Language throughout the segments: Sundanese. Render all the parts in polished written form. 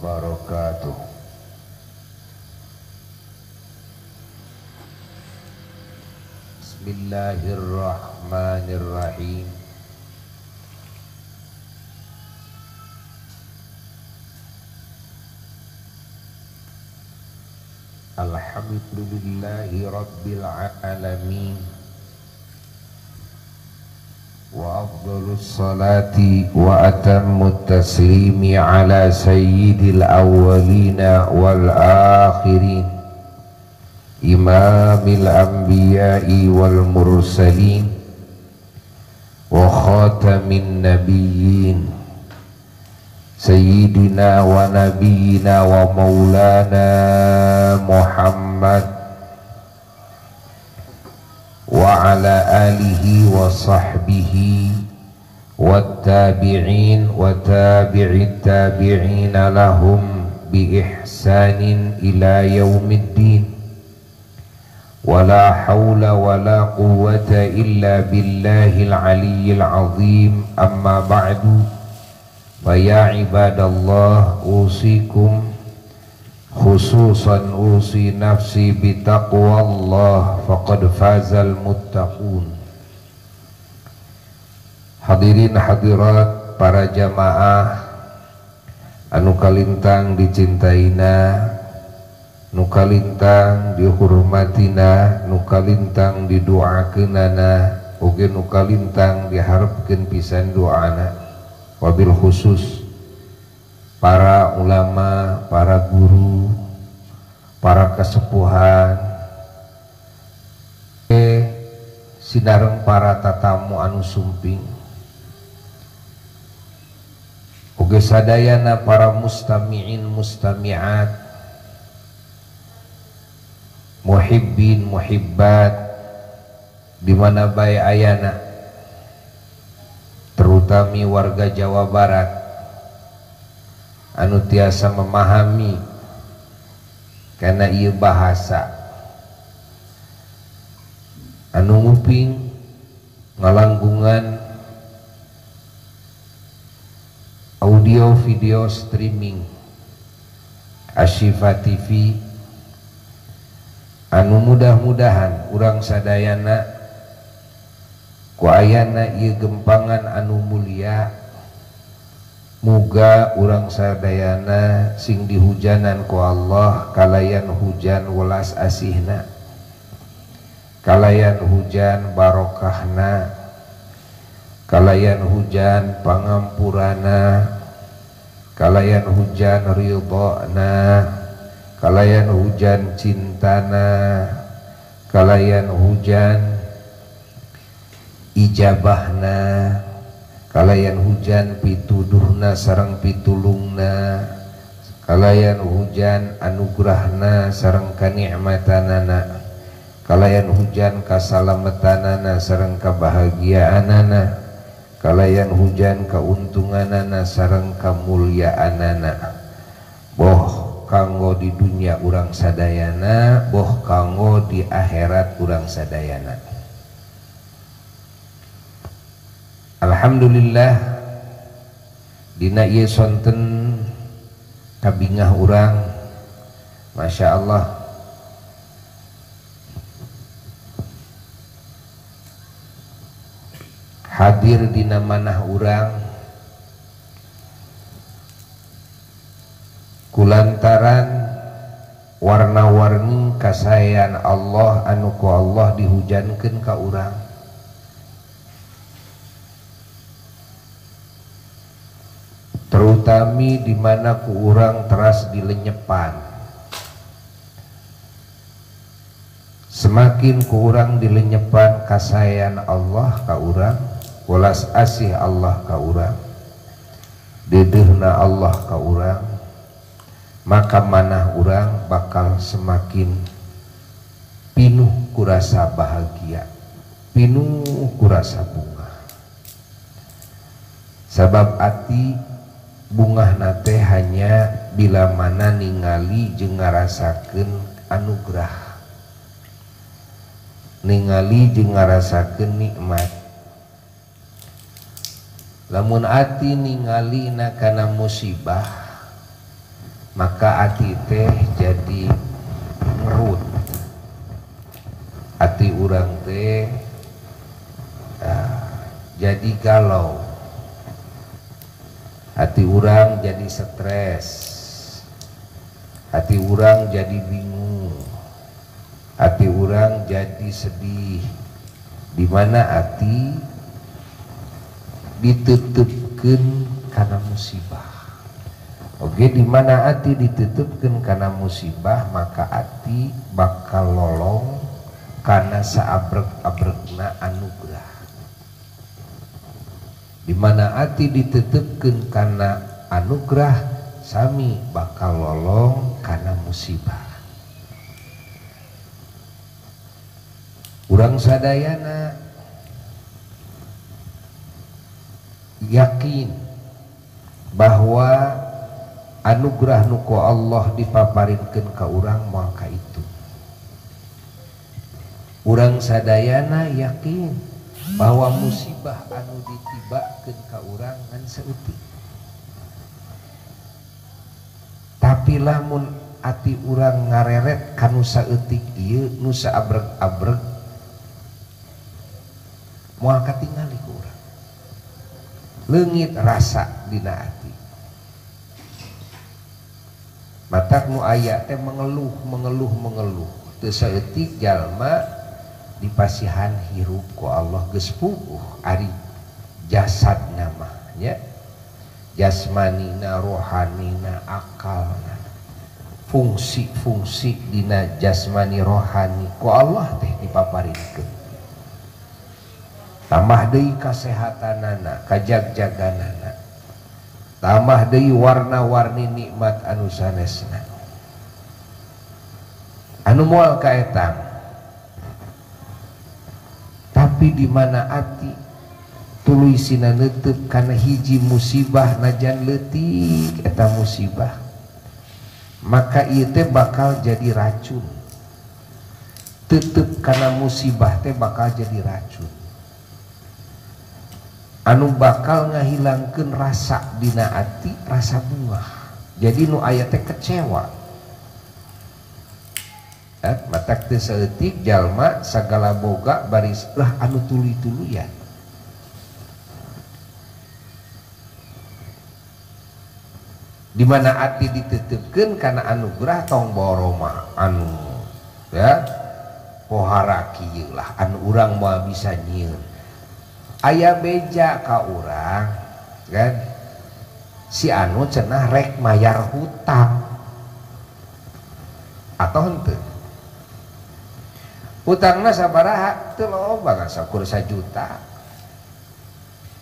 wabarakatuh. Bismillahirrahmanirrahim. Alhamdulillahi rabbil alamin. Wa afdhalus salati wa atammut taslimi ala sayyidil awwalina wal akhirin, imamil anbiya'i wal mursalin wa khatamin nabiyyin, sayyidina wa nabiyyina wa maulana Muhammad wa ala alihi wa sahbihi wa tabi'in wa tabi'it tabi'ina lahum bi ihsanin ila yaumiddin. Wala hawla wala quwwata illa billahil aliyyil azim. Amma ba'du, fa ya ibadallah, usikum khususan usi nafsi bitaqwallah, faqad fazal muttaqun. Hadirin hadirat para jamaah anu kalintang dicintaina, nu kalintang dihormatina, nu kalintang didoakeunana, oge nu kalintang diharepkeun pisan doana. Wabil khusus para ulama, para guru, para kasepuhan, sinareng para tatamu anu sumping, oge sadayana para mustami'in mustami'at, muhibbin muhibbat dimana bae ayana, terutami warga Jawa Barat anu tiasa memahami karena ieu bahasa anu nguping ngalanggungan audio video streaming Ashifa TV, anu mudah-mudahan urang sadayana ku ayana ieu gempangan anu mulia, muga urang sadayana sing dihujanan ku Allah kalayan hujan welas asihna, kalayan hujan barokahna, kalayan hujan pangampurana, kalayan hujan ridhona, kalayan hujan cintana, kalayan hujan ijabahna, kalayan hujan pituduhna sareng pitulungna, kalayan hujan anugerahna sareng kanikmatanana, kalayan hujan kasalametanana sareng kabahagiaanana, kalayan hujan kauntunganana sareng kamulyaanana. Boh kanggo di dunia urang sadayana, boh kanggo di akhirat urang sadayana. Alhamdulillah dina ieu sonten kabingah urang, masya Allah, hadir dina manah urang kulantaran warna-warni kasayan Allah anu ku Allah dihujankeun ka urang. Terutami di mana ku urang teras dilenyepan, semakin ku urang dilenyepan kasayan Allah ka urang, welas asih Allah ka urang, dedeuna Allah ka urang, maka manah urang bakal semakin pinuh ku rasa bahagia, pinuh ku rasa bunga. Sabab ati bungah nate hanya bila mana ningali jeung ngarasakeun anugerah, ningali jeung ngarasakeun nikmat. Lamun ati ningalina kana musibah, maka ati teh jadi ngerut, ati urang teh jadi galau, hati urang jadi stres, hati urang jadi bingung, hati urang jadi sedih, di mana hati ditutupkeun karena musibah. Oke, di mana hati ditutupkeun karena musibah, maka hati bakal lolong karena saabrek-abrekna anugerah. Di mana hati ditutupkeun karena anugerah, sami bakal lolong karena musibah. Urang sadayana yakin bahwa anugerah nu ku Allah dipaparinkeun ka urang moal ka itu. Urang sadayana yakin bahwa musibah anu ditibakeun ka urang ngan saeutik. Tapi lamun ati urang ngareret kanu saeutik ieu nu saabrek-abrek moal katingali ku urang. Leungit rasa dina ati. Matak nu aya teh mengeluh teu saeutik jalma dipasihan hirup ku Allah geus puguh ari jasadna mah nya, jasmanina, rohanina, akalna, fungsi-fungsi dina jasmani rohani ku Allah teh dipaparinkeun. Tambah deui kasehatanana, kajag-jaganana, tambah deui warna-warni nikmat anu sanesna anu moal kaetang. Tapi di mana ati tuluy sina neuteub kana hiji musibah najan leutik eta musibah, maka ieu teh bakal jadi racun. Teuteub kana musibah teh bakal jadi racun anu bakal ngahilangkeun rasa dina ati, rasa bunga. Jadi nu aya teh kecewa. Matak teu saeutik jalma sagala boga baris lah anu tuluy-tuluyan. Di mana ati ditutupkeun kana anugerah tong boroma anu ya pohara kieu lah anu urang moal bisa nyieun. Aya beja ka urang kan si anu cenah rek mayar hutang atau henteu. Hutangna sabaraha? Teu loba ngasakur 1 juta.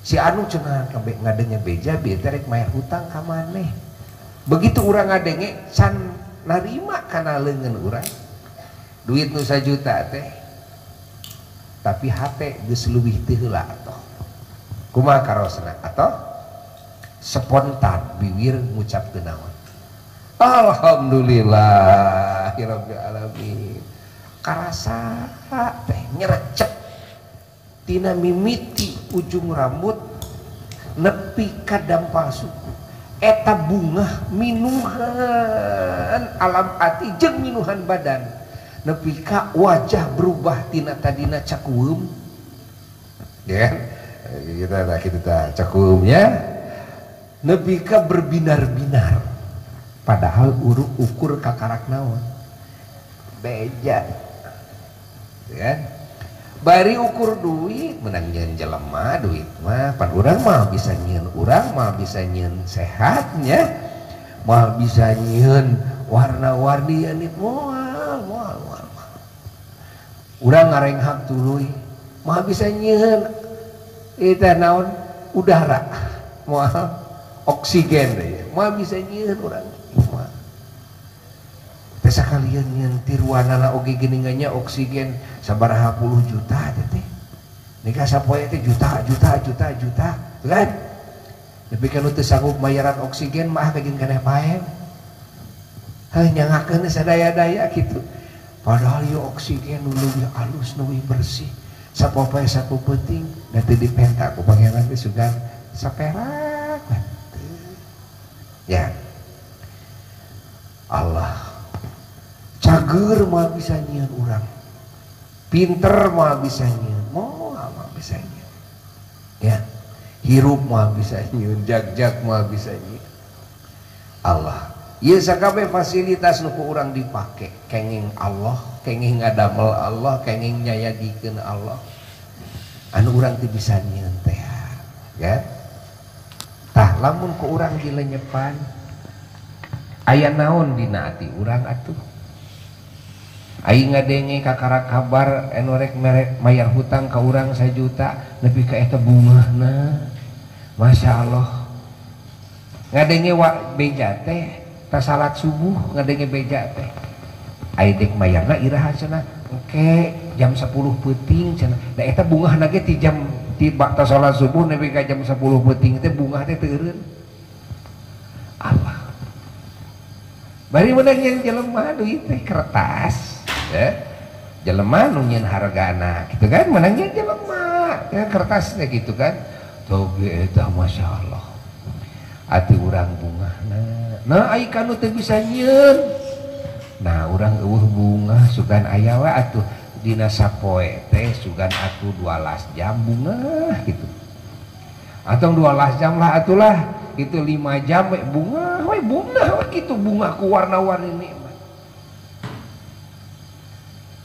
Si anu cenah ngadenge beja bieu teh rek mayar hutang ka maneh. Begitu urang ngadenge can narima kana leungeun urang. Duit nu 1 juta teh tapi hate geus leuwih teu heula atoh. Kumaha karosna atoh? Spontan bibir ngucapkeun naon? Alhamdulillahirabbil alamin. Karasa teh nyerecep tina mimiti ujung rambut nepi ka dampal suku. Eta bunga minuhan alam ati jeung minuhan badan. Nepi ka wajah berubah tina tadina cakueum ya kita cakueumnya nepi ka berbinar-binar padahal ukur kakarak naon beja ya bari ukur duit menang nyeun jelema duit mah pan urang mah bisa nyieun urang mah bisa nyieun sehatnya mah bisa nyieun warna-warni anu moal urang ngarenghak tuluy mah bisa nyieun eta naon udara moal oksigen deui mah bisa nyieun urang mah teh sakalian nyieun tiruanana oge geuningannya oksigen sabaraha puluh juta teh nika sapoe teh juta kan tapi kan teu sanggup bayaran oksigen mah kajeng keneh pae heuh nyangakeun sadaya-daya kitu. Padahal ya oksigen nu leuwih alus nu leuwih bersih sapopoe saku peuting da teu dipenta ku pangeran teh sugan saperak ya Allah. Cager mah bisa nyieun urang, pinter mah bisa nyieun, moal mah bisa nyieun, ya, hirup mah bisa nyieun, jag-jag mah bisa nyieun. Allah, ieu sakabeh fasilitas nu ku urang dipake kenging Allah, kenging ngadamel Allah, kenging nyayagikeun Allah. Anu urang teu bisa nyieun teh, ya. Tah lamun ku urang dilenyepan, aya naon dina ati urang atuh? Aing ngadenge kakara kabar anu rek merek mayar hutang ka urang 1 juta nepi ka eta bungahna. Masya Allah. Ngadenge wa beja teh ta salat subuh ngadenge beja teh. Aing dek mayarna iraha cenah engke jam 10 peuting cenah. Da eta bungahna ge ti jam ti ta salat subuh nepi ka jam 10 peuting teh bungah teh teu eureun. Allah. Bari meunang yang jelema duit teh kertas. Jelema nu nyieun hargana gitu kan, menangnya jelema ya kertasnya gitu kan. Toge eta masya Allah ati urang bungahna. Nah ai kanu teu bisa nyieun, nah urang eueuh bunga sugan aya we atuh dina sapoe teh sugan atuh 12 jam bunga gitu, atau 12 jam lah atulah itu 5 jam we bunga we gitu, bunga ku warna-warni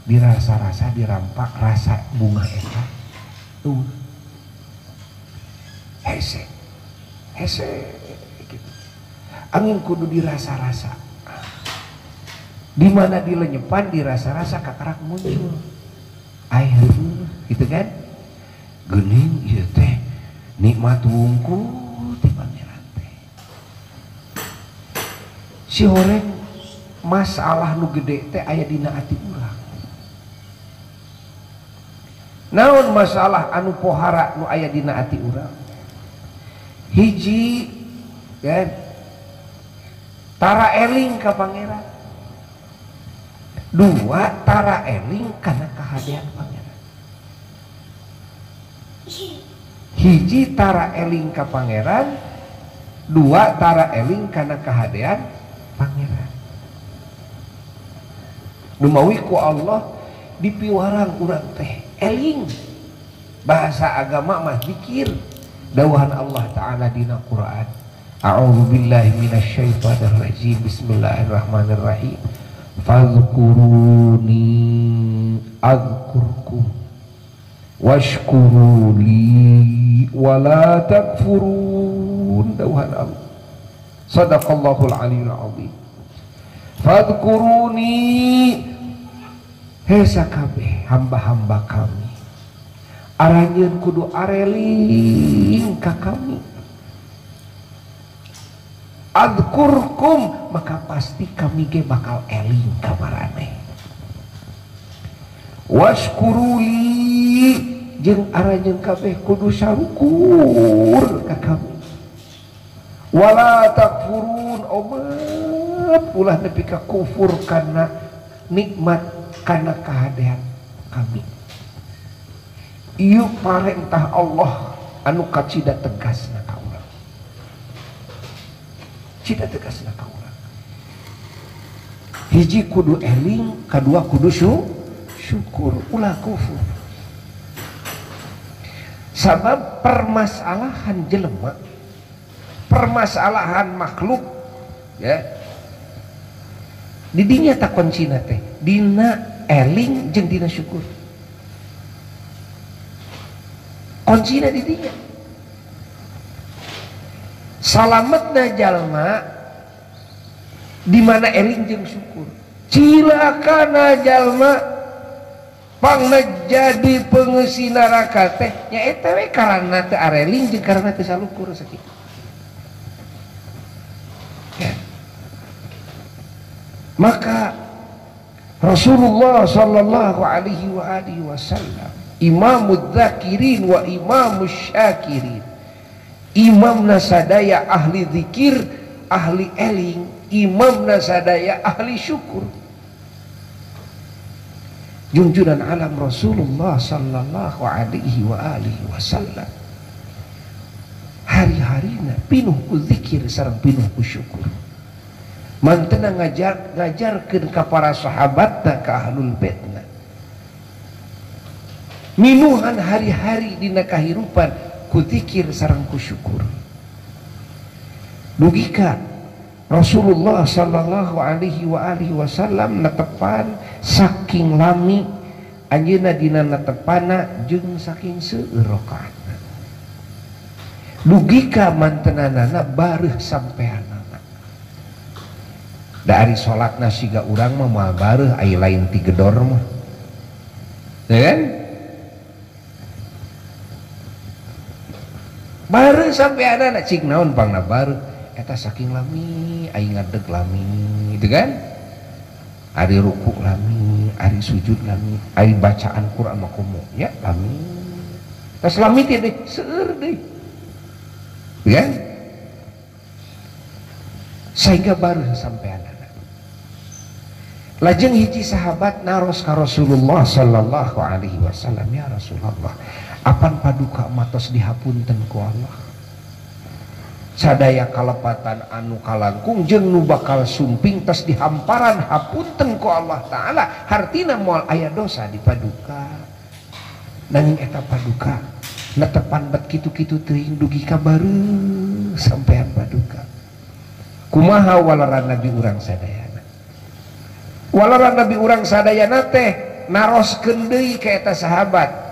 dirasa-rasa dirampak rasa bunga eta tuh hese gitu. Angin kudu dirasa-rasa, dimana dilenyepan dirasa-rasa kakarak muncul air gitu kan, geuning ieu teh nikmat wungkul ti pangeran teh. Si horeng masalah nu gede teh aya dina ati urang. Naon masalah anu pohara nu aya dina ati urang? Hiji kan tara eling ka pangeran, 2 tara eling kana kahadean pangeran. Hiji tara eling ka pangeran, 2 tara eling kana kahadean pangeran. Dumawi ku Allah dipiwarang urang teh eling. Bahasa agama mah zikir. Dawuhan Allah Ta'ala dina Quran, a'udzu billahi minasyaitonir rajim, bismillahirrahmanirrahim, fadhkuruni adzkurkum washkuruli wala takfurun. Dawuhan Allah, sadaqallahul aliyul azim. Fadhkuruni, hesa kabeh hamba-hamba kami aranjeun kudu areling ka kami. Adzkurkum, maka pasti kami ge bakal eling ka maraneh. Washkuruli, jeung aranjeun kabeh kudu sarukur ka kami. Wala takfurun, omat ulah nepi ka kufur kana nikmat kana kahadean kami. Ieu parentah Allah anu kacida tegasna ka urang. Cida tegasna ka urang. Hiji kudu eling, kadua kudu syukur, ulah kufur. Sabab permasalahan jelema, permasalahan makhluk ya, di dinya tak kuncina teh dina eling jeung dina syukur. Kuncina di dinya. Salametna jalma di mana eling jeung syukur. Cilakana jalma pangna jadi pengeusi neraka teh nyaeta we karana teu areling jeung karana teu salukur sakitu. Ya. Maka Rasulullah sallallahu alaihi wasallam imamud dzakirin wa imamus syakirin, imamna sadaya ahli zikir, ahli eling, imamna sadaya ahli syukur. Junjunan alam Rasulullah sallallahu alaihi wasallam hari-harina pinuh ku zikir sareng pinuh ku syukur. mantena ngajarkeun ka para sahabatna ka ahlul baitna minuhan hari-hari dina kahirupan ku zikir sareng ku syukur. Dugika Rasulullah sallallahu alaihi wasallam netepan saking lami anjeunna dina netepana jeung saking seueur rakaatna. Dugika mantenanana bareuh sampeanana. Da ari salatna siga urang mah moal bareuh aya lain ti gedor mah. Ya kan? Bareuh sampeanana cik naon pangna bareuh eta saking lami aing ngadeg lami gitu kan, ari ruku lami, ari sujud lami, ari bacaan Quran mah komo ya lami tas lami teh seueur deui kan sehingga baru sampean lajeng hiji sahabat naros ka Rasulullah sallallahu alaihi wasallam, ya Rasulullah apan paduka matos dihapunten ku Allah sadaya kalepatan anu kalangkung jeung nu bakal sumping tos dihamparan hapunten ku Allah Ta'ala hartina moal aya dosa di paduka nanging eta paduka netepan bet kitu-kitu teuing dugi ka bareuh sampean paduka kumaha walaran nabi urang sadayana walaran nabi urang sadayana teh naroskeun deui ka eta sahabat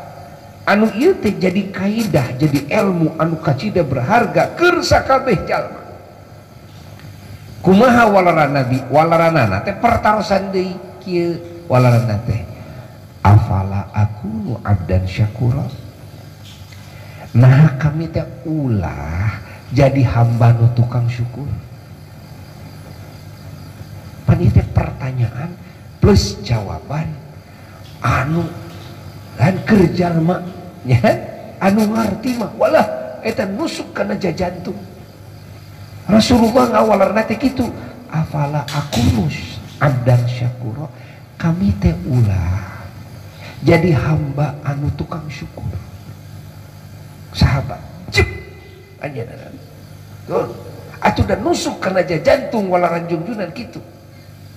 anu ieu teh jadi kaidah jadi ilmu anu kacida berharga keur sakabeh jalma. Kumaha walaranana teh pertarosan deui kieu walaranana teh afala akunu abdan syakura. Nah kami teh ulah jadi hamba nu tukang syukur. Pan ieu teh pertanyaan plus jawaban anu dan kerja mak ya anu ngarti mah walah eta nusuk kana jantung. Rasulullah ngawalarna teh kitu afala akunus abdan syakura kami teh ulah jadi hamba anu tukang syukur. Sahabat cep anjeunna tuh atuh dan nusuk kana jantung walaran junjunan kitu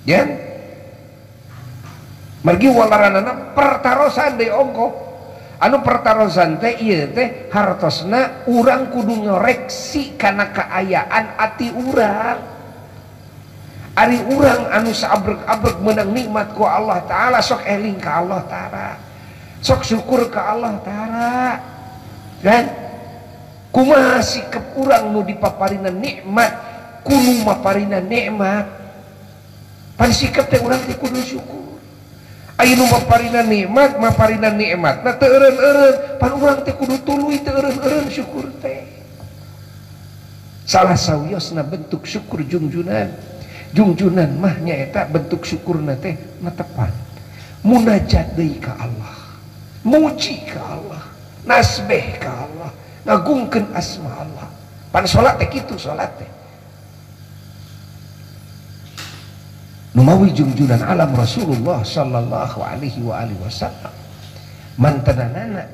ya margi walaranana pertarosan deui ongko anu pertarosan teh ieu teh hartosna urang kudu ngoreksi kana kaayaan ati urang ari urang anu saabrek-abrek meunang nikmat ku Allah Ta'ala sok eling ka Allah Ta'ala sok syukur ka Allah Ta'ala kan kumaha sikep urang nu dipaparina nikmat kudu maparina nikmat pan sikep teh urang teh kudu syukur. Ayo nu maparina nikmat nah teu eureun-eureun pan urang teh kudu tuluy teu eureun-eureun syukur teh salah sawiosna bentuk syukur junjunan mah nyaeta bentuk syukurna teh netepan munajat deui ka Allah muji ka Allah nasbeh ka Allah ngagungkeun asma Allah pan salat teh kitu salat teh numawi junjunan alam Rasulullah sallallahu alaihi wasallam mantanana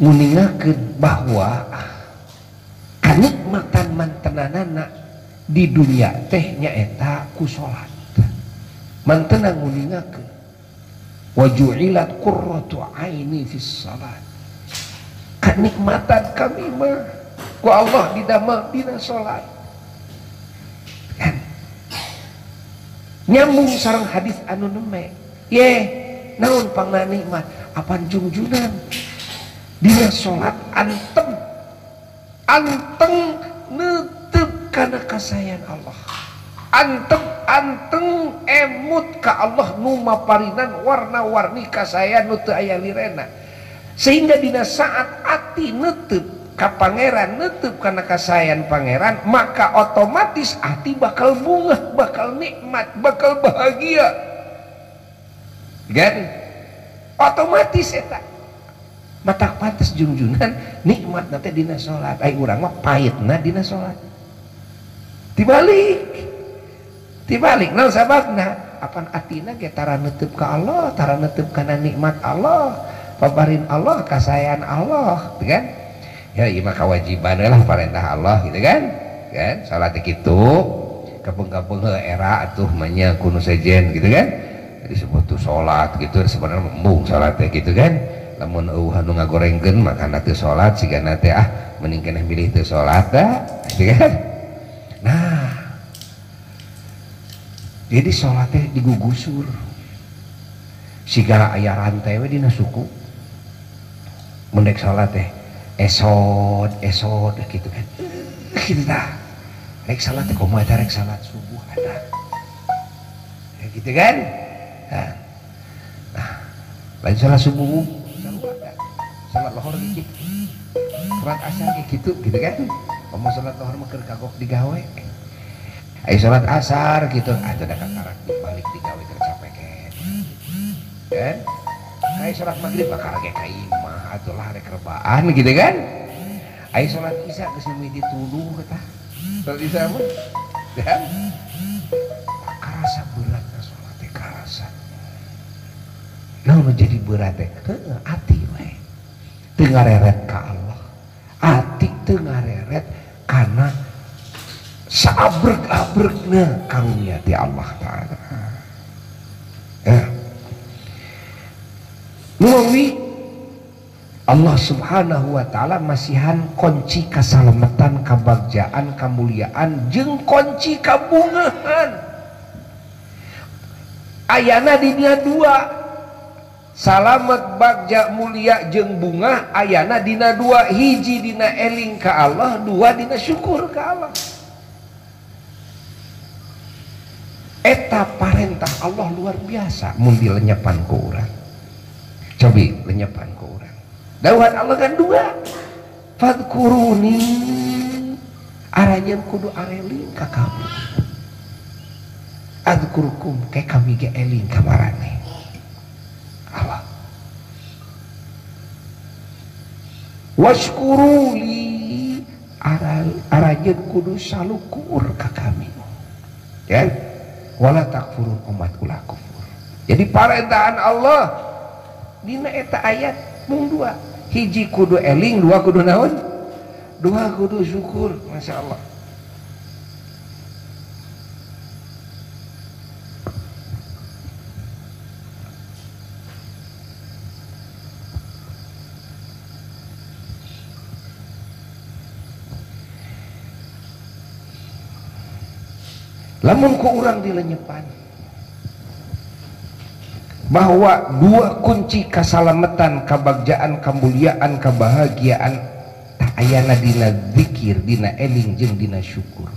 nguningakeun bahwa kanikmatan mantanana di dunia teh nyaeta ku salat mantena nguningakeun wa ju'ilat qurratu aini fis salat kanikmatan kami mah ku Allah didamel dina salat nyambung sareng hadis anu neme ye naon pangna nikmat apan junjunan dina salat anteng neuteup kana kasayan Allah anteng emut ka Allah nu maparinan warna-warni kasayan nu teu aya lirena sehingga dina saat ati neuteup ka pangeran neuteup kana kasayan pangeran maka otomatis hati bakal bunga bakal nikmat bakal bahagia kan otomatis eta matak pantes junjunan nikmat nate dina salat ai urang mah pahitna dina salat tibalik naon sababna apan atina ge tara neuteup ka Allah tara neuteup kana nikmat Allah paparin Allah kasayan Allah kan ya ieu mah kewajiban lah perintah Allah gitu kan salat kitu kapeng-kapeng era atuh manya kuno sejen gitu kan disebut tuh sholat gitu sebenarnya mung sholat ya gitu kan lamun nu ngagorengkeun makana teu sholat sigana teh mending keneh milih teu sholat gitu kan. Nah jadi sholat teh digugusur siga aya rantai we dina suku mendek sholat teh esod gitu kan gitu dah rek salat kumaha eta rek salat subuh ada ya gitu kan. Nah lain salat subuh salat lohor gitu salat asar gitu kan mau salat lohor mah keur kagok digawe aya salat asar gitu atuh da kakarak dibalik digawe keur capeken kan aya salat maghrib bakal ge ka imah atuh lah rek rebaan gitu kan aya salat isya geus mimiti tuluh eta salat isya mah kan karasa berat ka salat teh karasa naon jadi berat teh ati we teu ngareret ka Allah ati teu ngareret kana saabreg-abregna karunia ti Allah taala nuwi Allah subhanahu wa ta'ala masihan kunci kasalamatan kabagjaan kamuliaan jeung kunci kabungahan ayana dina dua salamet bagja mulia jeung bunga ayana dina dua hiji dina eling ka Allah dua dina syukur ka Allah eta parentah Allah luar biasa mun dilenyepan ku urang cobi lenyepan ku urang dawuhan Allah kan dua fadkuruni aranjeun kudu areling ka kamu adzkurkum ke kami ge eling ka marane Allah washkuruli aranjeun kudu salukur ka kami ya wala takfurun umat ulah kufur jadi parendahan Allah dina eta ayat mung dua hiji kudu eling dua kudu naon dua kudu syukur Masya Allah. Lamun ku urang dilenyepan bahwa dua kunci kasalamatan kabagjaan kemuliaan kebahagiaan ayana dina zikir dina eling jeung dina syukur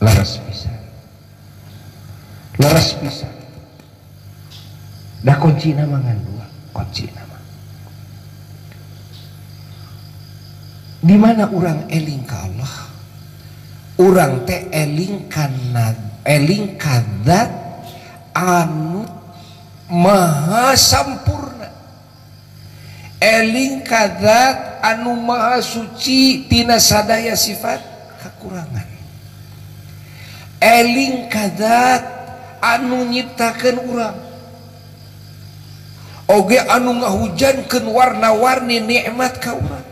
laras pisan dah kunci nama ngan dua kunci nama di mana urang eling ka Allah urang teh eling kadat anu maha sampurna eling kadat anu maha suci tina sadaya sifat kekurangan eling kadat anu nyiptakeun urang oge anu ngahujankeun warna-warni nikmat ka urang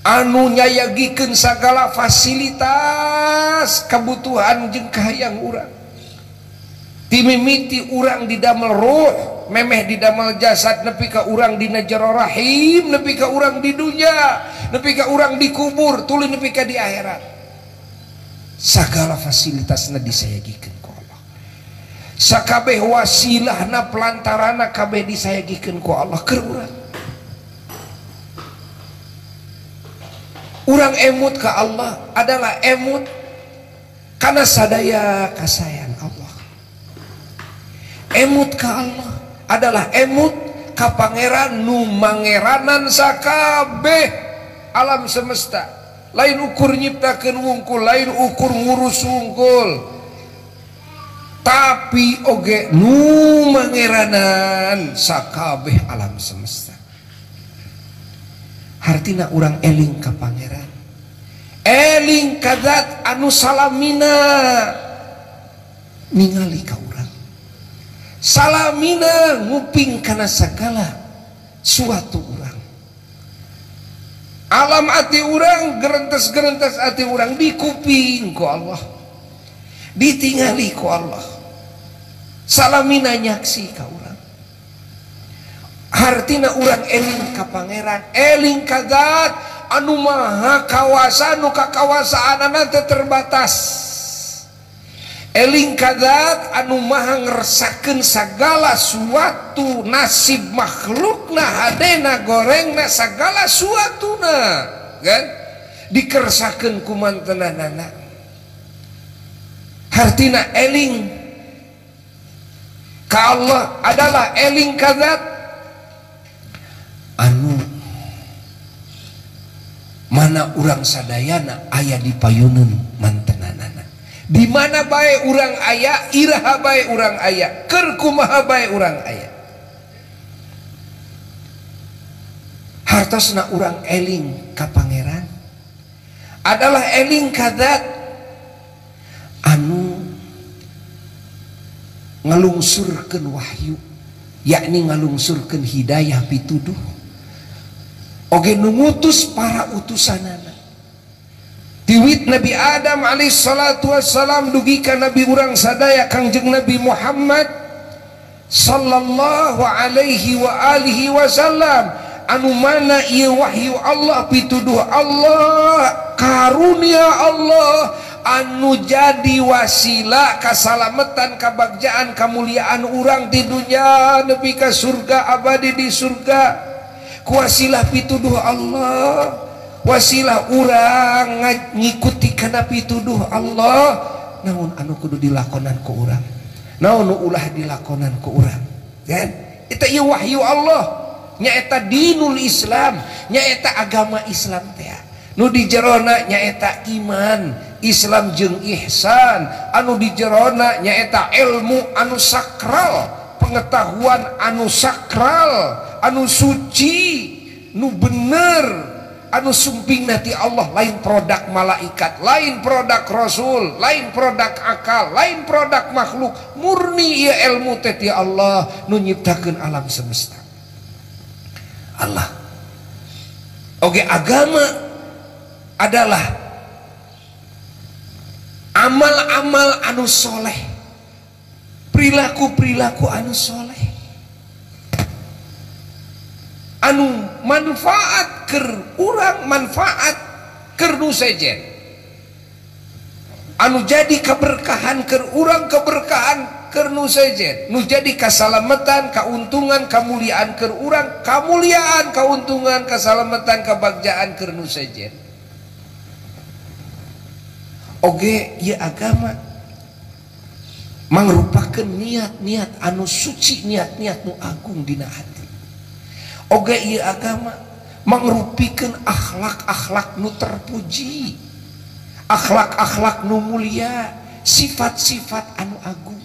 anu nyayagikeun sagala fasilitas kebutuhan jeung kahayang urang timimiti urang didamel ruh memeh didamel jasad nepi ka urang dina jero rahim nepi ka urang di dunya nepi ka urang di kubur tuluy nepi ka di akhirat sagala fasilitasna disayagikeun ku Allah sakabeh wasilahna pelantarana kabeh disayagikeun ku Allah keur urang emut ka Allah adalah emut karena sadaya kasayang Allah emut ka Allah adalah emut ka pangeran nu mangeranan sakabeh alam semesta lain ukur nyiptakeun wungkul lain ukur ngurus wungkul tapi oge nu mangeranan sakabeh alam semesta hartina urang eling ka pangeran eling ka zat anu salamina ningali ka urang salamina nguping kana sagala suatu urang Alam ati urang, gerentes-gerentes ati urang dikuping ku Allah, ditingali ku Allah, salamina nyaksi ka urang. Hartina urang eling ka pangeran, eling ka Zat anu maha kawasa, nu kakawasaanana teu terbatas. Eling ka Zat anu maha ngeresakeun sagala suatu nasib makhlukna, hadena gorengna sagala suatuna, kan dikeresakeun ku mantenanana. Hartina eling ka Allah adalah eling ka Zat anu mana urang sadayana aya di payuneun mantenanana. Di mana bae urang aya, iraha bae urang aya, keur kumaha bae urang aya, hartosna urang eling ka pangeran adalah eling ka Zat anu ngalungsurkeun wahyu, yakni ngalungsurkeun hidayah pituduh, oge nu ngutus para utusanana. Tiwit Nabi Adam alaihi salatu wassalam dugi ka Nabi urang sadaya Kangjeng Nabi Muhammad sallallahu alaihi wa alihi wasallam, anu mana ieu wahyu Allah pituduh Allah, karunia Allah anu jadi wasilah kasalametan, kabagjaan, kamuliaan urang di dunia nepi ka surga abadi di surga. Kuasilah pituduh Allah, wasilah urang ngikuti kana pituduh Allah. Naon anu kudu dilakonan ku urang, naon nu ulah dilakonan ku urang, kan eta ieu wahyu Allah, nyaeta dinul Islam, nyaeta agama Islam teh. Nu di jerona nyaeta iman, Islam jeung ihsan, anu di jerona nyaeta ilmu anu sakral, pengetahuan anu sakral, anu suci, nu bener, anu sumping nanti Allah, lain produk malaikat, lain produk rasul, lain produk akal, lain produk makhluk, murni ieu ilmu teh ti Allah nu nyiptakeun alam semesta. Allah oge agama adalah amal-amal anu soleh, perilaku-perilaku anu soleh, anu manfaat keur urang, manfaat keur nu sejen, anu jadi keberkahan keur urang, keberkahan keur nu sejen, nu jadi kasalamatan, kauntungan, kamuliaan keur urang, kamuliaan, kauntungan, kasalamatan, kabagjaan keur nu sejen. Oge ieu agama mangrupakeun niat-niat anu suci, niat-niat nu agung dina hati. Oge ieu agama mangrupikeun akhlak-akhlak nu terpuji, akhlak-akhlak nu mulia, sifat-sifat anu agung.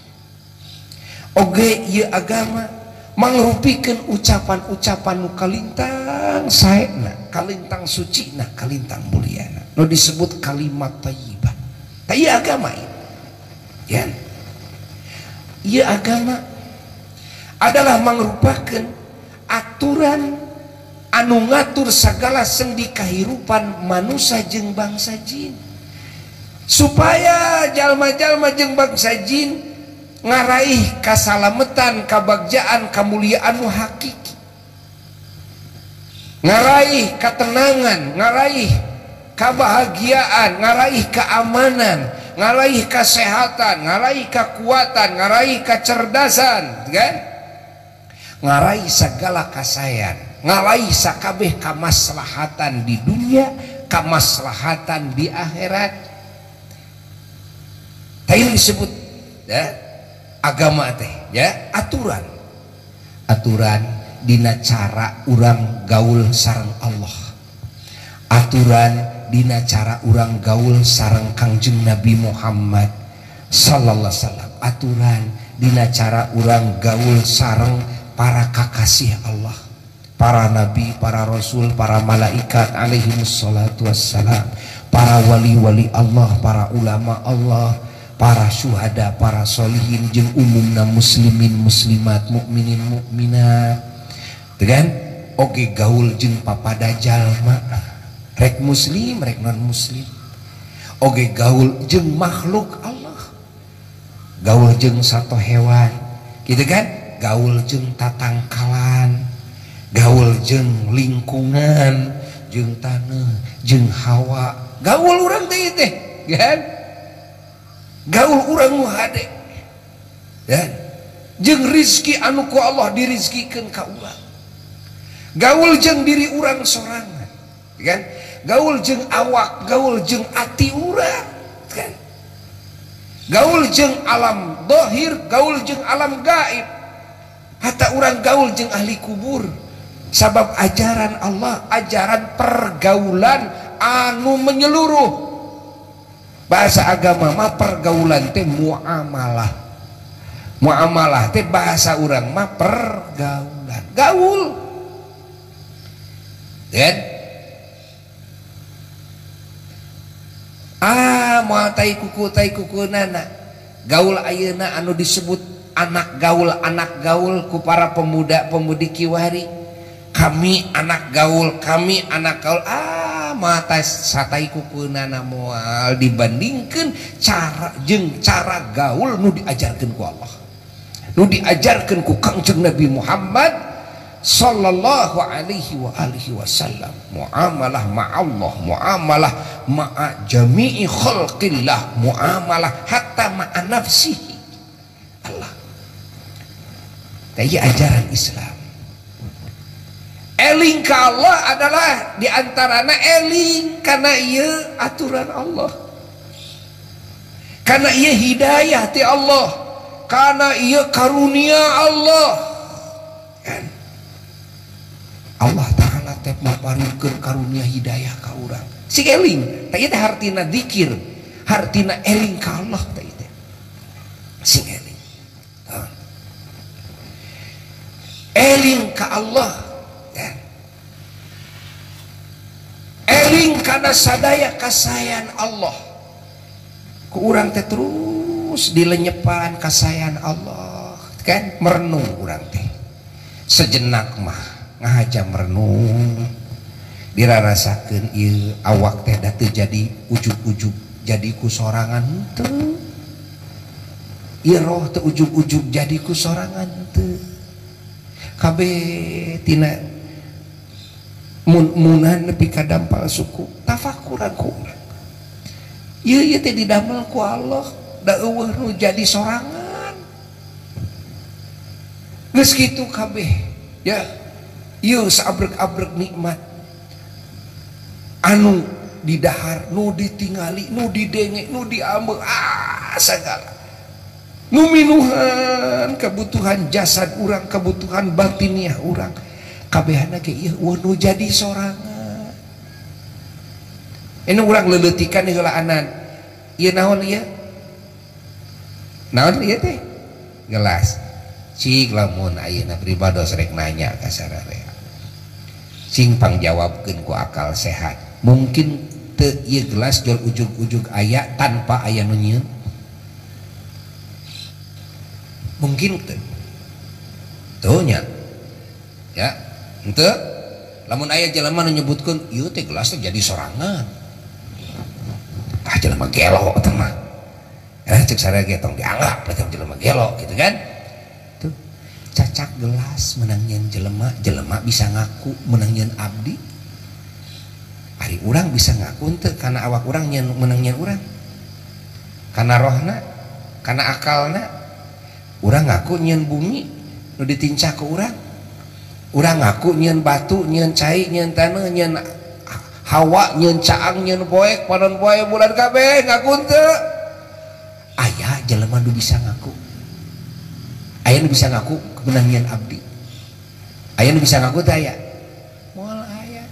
Oge ieu agama mangrupikeun ucapan-ucapan nu kalintang saena, kalintang sucina, kalintang muliana, nu disebut kalimat thayyibah. Ta ieu agama ieu. Ya. Ieu agama adalah mangrupakeun aturan anu ngatur sagala sendi kahirupan manusia jeung bangsa jin, supaya jalma-jalma jeung bangsa jin ngaraih kasalametan, kabagjaan, kamuliaan nu hakiki, ngaraih ketenangan, ngaraih kebahagiaan, ngaraih keamanan, ngaraih kesehatan, ngaraih kekuatan, ngaraih kecerdasan, kan? Ngaraih segala kasayan, ngaraih sakabeh kamaslahatan di dunia, kamaslahatan di akhirat. Tadi disebut ya, agama teh ya, aturan dina cara urang gaul sareng Allah, aturan dina cara urang gaul sareng Kangjeng Nabi Muhammad sallallahu alaihi wasallam, aturan dina cara urang gaul sareng para kakasih Allah, para nabi, para rasul, para malaikat alaihimus salatu wassalam, para wali-wali Allah, para ulama Allah, para syuhada, para solihin, jeung umumna muslimin muslimat, mukminin mukminat, kan? Oge gaul jeung papada jalma, rek muslim rek non muslim oge gaul jeung makhluk Allah, gaul jeung satu hewan gitu kan, gaul jeung tatangkalan, gaul jeung lingkungan, jeung tanah, jeung hawa, gaul urang teh kan, gaul urang nu hade ya, jeung rizki anu ku Allah dirizkikeun ka urang, gaul jeung diri urang sorangan kan, gaul jeung awak, gaul jeung ati urang kan, gaul jeung alam dohir, gaul jeung alam gaib, hatta urang gaul jeung ahli kubur, sabab ajaran Allah ajaran pergaulan anu menyeluruh. Bahasa agama mah pergaulan teh muamalah, muamalah teh bahasa urang mah pergaulan, gaul kan. Moal tai kuku nana gaul ayeuna anu disebut anak gaul ku para pemuda pemudi kiwari, kami anak gaul mata satai kuku nana moal dibandingkan cara gaul nu diajarkan ku Allah, nu diajarkan ku Kangjeng Nabi Muhammad sallallahu alaihi wa alihi wasallam. Muamalah ma'allah, muamalah ma'a jami'i khalqillah, muamalah hatta ma'a nafsihi Allah. Ini ajaran Islam. Eling ka Allah adalah diantarana eling karena ieu aturan Allah, karena ieu hidayah ti Allah, karena ieu karunia Allah kan. Allah Ta'ala teh maparikeun karunia hidayah ka urang si eling teh teh hartina dzikir, hartina eling ka Allah teh si eling eling ka Allah kan, eling kana sadaya kasayan Allah ku urang teh terus dilenyepan kasayan Allah kan, merenung urang teh sejenak mah ngahaja merenung dirarasakeun ieu awak teh da teu jadi ujug-ujug jadi ku sorangan teu, ieu roh teu ujug-ujug jadi ku sorangan teu, kabeh tina munan nepi ka dampal suku tafakuran ku urang ieu teh didamel ku Allah da eueuh nu jadi sorangan geus kitu kabeh ya. Ieu sabrek-abrek nikmat anu didahar, nu ditingali, nu didenge, nu diambil segala nu minuhan kebutuhan jasad urang, kebutuhan batiniah urang kabehana ge ieu nu jadi sorangan. Ini urang leuleutikkan heulaanan ieu naon ieu, naon ieu teh gelas cik lamun ayeuna pribados rek nanya ka sararea sing pangjawabkeun ku akal sehat, mungkin teu ieu gelas jual ujug-ujug aya tanpa aya nu nyieun, mungkin teu nya ya henteu. Lamun aya jelema nu nyebutkeun ieu teh gelas teh jadi sorangan, jelema gelo teh mah cek sareng ge tong dianggap teh jelema gelo gitu kan. Cacak gelas menang nyen jelema bisa ngaku menang nyen abdi, ari urang bisa ngaku teu karena awak urang nyen menang nyen urang, karena rohna, karena akalna urang ngaku nyen bumi nu ditincak ke urang ngaku nyen batu, nyen cai, nyen tanah, nyen hawa, nyen caang, nyen poek, panon poe bulan kabeh ngaku teu. Aya jelema nu bisa ngaku, aya nu bisa ngaku menang nyen abdi, aya nu bisa ngaku teh aya moal aya.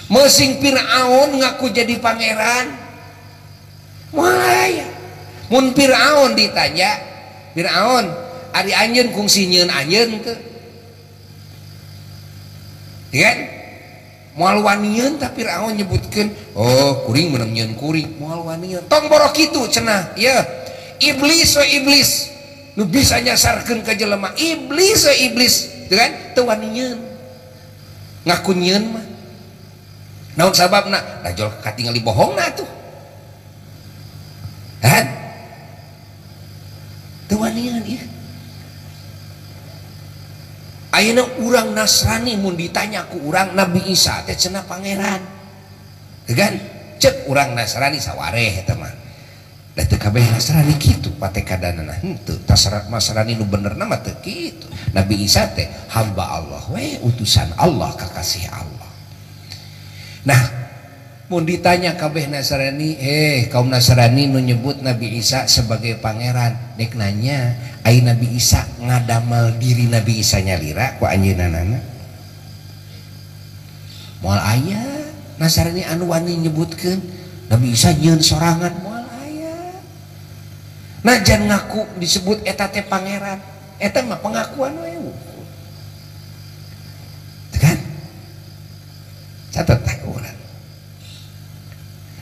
Meusing Firaun ngaku jadi pangeran moal aya. Mun Firaun ditanya, Firaun ari anjeun kungsi nyeun anjeun teu kan, moal wanieun tapi Firaun nyebutkeun oh kuring menang nyeun kuring moal wanieun tong borok kitu cenah ieu iblis we iblis nu bisa nyasarkeun ka jelema, iblis we iblis teu kan teu wani nyeun ngaku nyeun mah naon sababna dajol katingali bohongna tuh kan teu wanian ieu ayeuna urang Nasrani mun ditanya ku urang Nabi Isa teh cenah pangeran kan cek urang Nasrani sawareh eta mah da teu kabeh Nasrani kitu patekadanana henteu tasrat Nasrani nu benerna mah teu kitu Nabi Isa teh hamba Allah we utusan Allah kakasih Allah. Nah mun ditanya kabeh Nasrani kaum Nasrani nu nyebut Nabi Isa sebagai pangeran dek nanya ai Nabi Isa ngadamel diri Nabi Isa nyalira ku anjeunana moal aya Nasrani anu wani nyebutkeun Nabi Isa nyieun sorangan moal aya najan ngaku disebut eta teh pangeran eta mah pengakuan we kan catat teh urang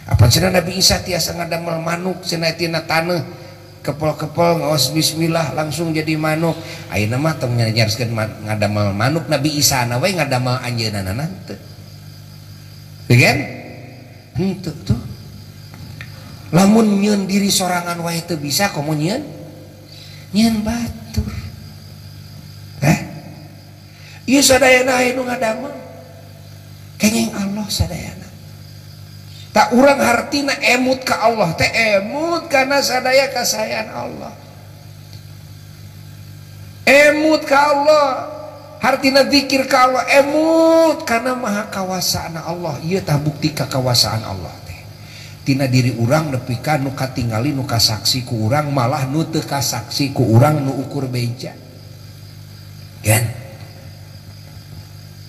apa cenah Nabi Isa tiasa ngadamel manuk cenah tina taneuh kepel-kepel ngaos bismillah langsung jadi manuk ayeuna mah tong nyariskeun ngadamel manuk Nabi Isa na we ngadamel anjeunana teu kan henteu tuh lamun nyieun diri sorangan wae teu bisa komo nyieun batur ieu sadayana aya nu ngadamel kenging Allah sadayana tak urang hartina emut ka Allah teh emut karena sadaya kasayaan Allah emut ka Allah hartina zikir ka Allah emut karena maha kawasaan Allah ieu tah bukti kakawasaan Allah teh tina diri urang nepi ka nu katingali nu kasaksi ku urang malah nu teu kasaksi ku urang nu ukur beja kan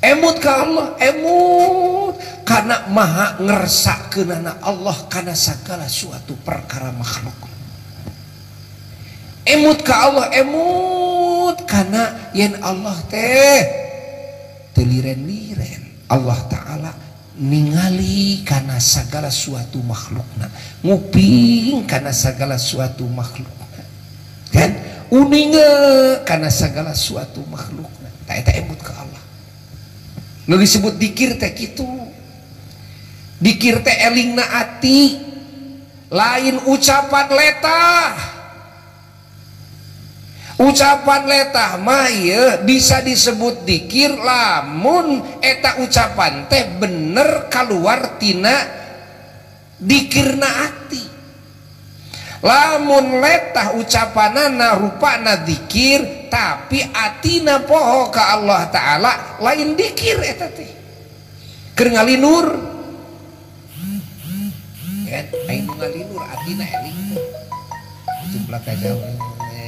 emut ka Allah emut karena maha ngersakeunana Allah kana segala suatu perkara makhluk emut ka Allah emut karena yen Allah teh teu liren-liren Allah Ta'ala ningali kana segala suatu makhlukna nguping kana segala suatu makhlukna kan uninge kana segala suatu makhlukna tah eta emut ka Allah nu disebut dikir teh kitu dikir teh elingna ati lain ucapan letah mah ieu bisa disebut dikir lamun eta ucapan teh bener kaluar tina dikirna ati lamun letah ucapanana rupana dikir tapi atina poho ka Allah Ta'ala lain dikir eta teh keur ngalinur kan aing ngalinur atina eling jumlah ka jauh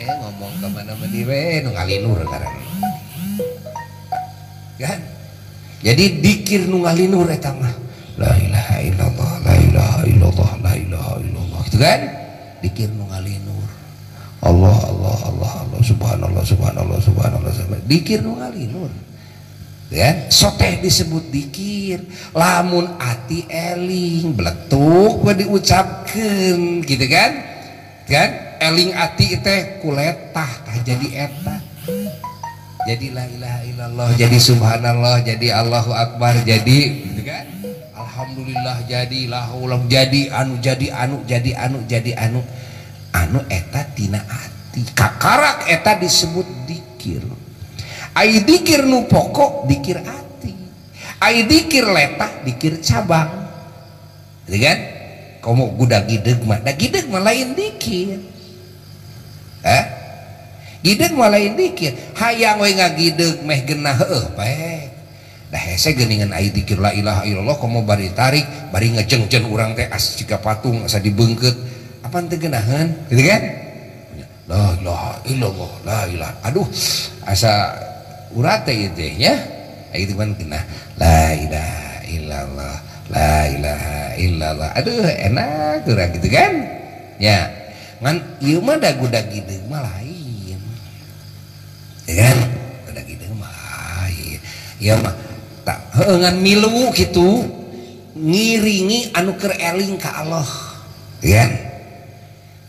ngomong ke mana-mana we nu ngalinur ngaran kan jadi dikir nu ngalinur eta mah la ilaha illallah la ilaha illallah la ilaha illallah gitu kan dikir nu ngalinur Allah Allah Allah Allah subhanallah subhanallah subhanallah dikir nu ngalinur kan soteh disebut dikir lamun ati eling beletuk we diucapkeun gitu kan eling ati teh kuletah tah jadi eta jadi la ilaha illallah jadi subhanallah jadi Allahu akbar jadi gitu kan alhamdulillah jadi la haula jadi anu eta tina ati kakarak eta disebut dikir ai dikir nu pokok dikir ati ai dikir letah dikir cabang gitu kan komo budak gideg mah da gideg mah lain dikir gideg mah lain dikir hayang we ngagideg meh geunah heueuh bae dah hese geuningan ai dikir la ilaha illallah komo bari tarik bari ngejengjen urang teh as jiga patung asa dibeungkeut apa teu geunaheun gitu kan la ilaha illallah la ilaha aduh asa urat teh ieu teh nya itu kan geunah la ilaha illallah la ilaha illallah aduh enak urang gitu kan nya ngan ieu mah da budak gideg mah lain ya kan budak gideg mah lain ieu mah tak heuh ngan milu kitu ngiringi anu keur eling ka Allah ya kan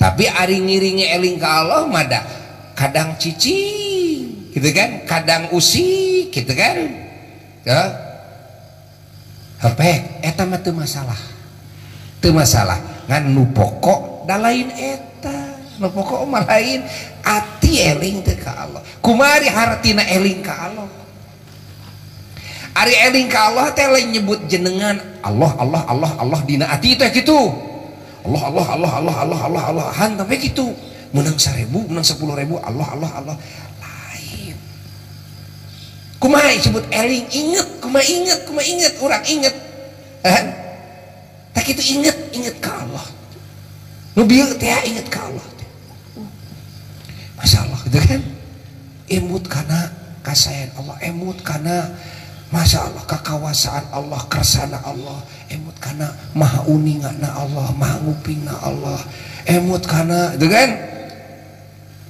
tapi ari ngiringi eling ka Allah mah da kadang cicing gitu kan kadang usik gitu kan ya hepek eta mah teu masalah ngan nu pokok da lain eta nu pokok mah lain ati eling teh ka Allah kumaha hartina eling ka Allah ari eling ka Allah teh lain nyebut jenengan Allah Allah Allah Allah dina ati teh kitu Allah Allah Allah Allah Allah Allah Allah han tapi kitu menang 1000 menang 10.000 Allah Allah Allah lain kumaha disebut eling inget kumaha inget urang inget tak kitu inget ka Allah nu bieu teh inget ka Allah Masya Allah gitu kan emut kana kasayan Allah emut kana Masya Allah kakawasaan Allah kersana Allah emut kana maha uningana Allah maha ngupingna Allah emut kana gitu kan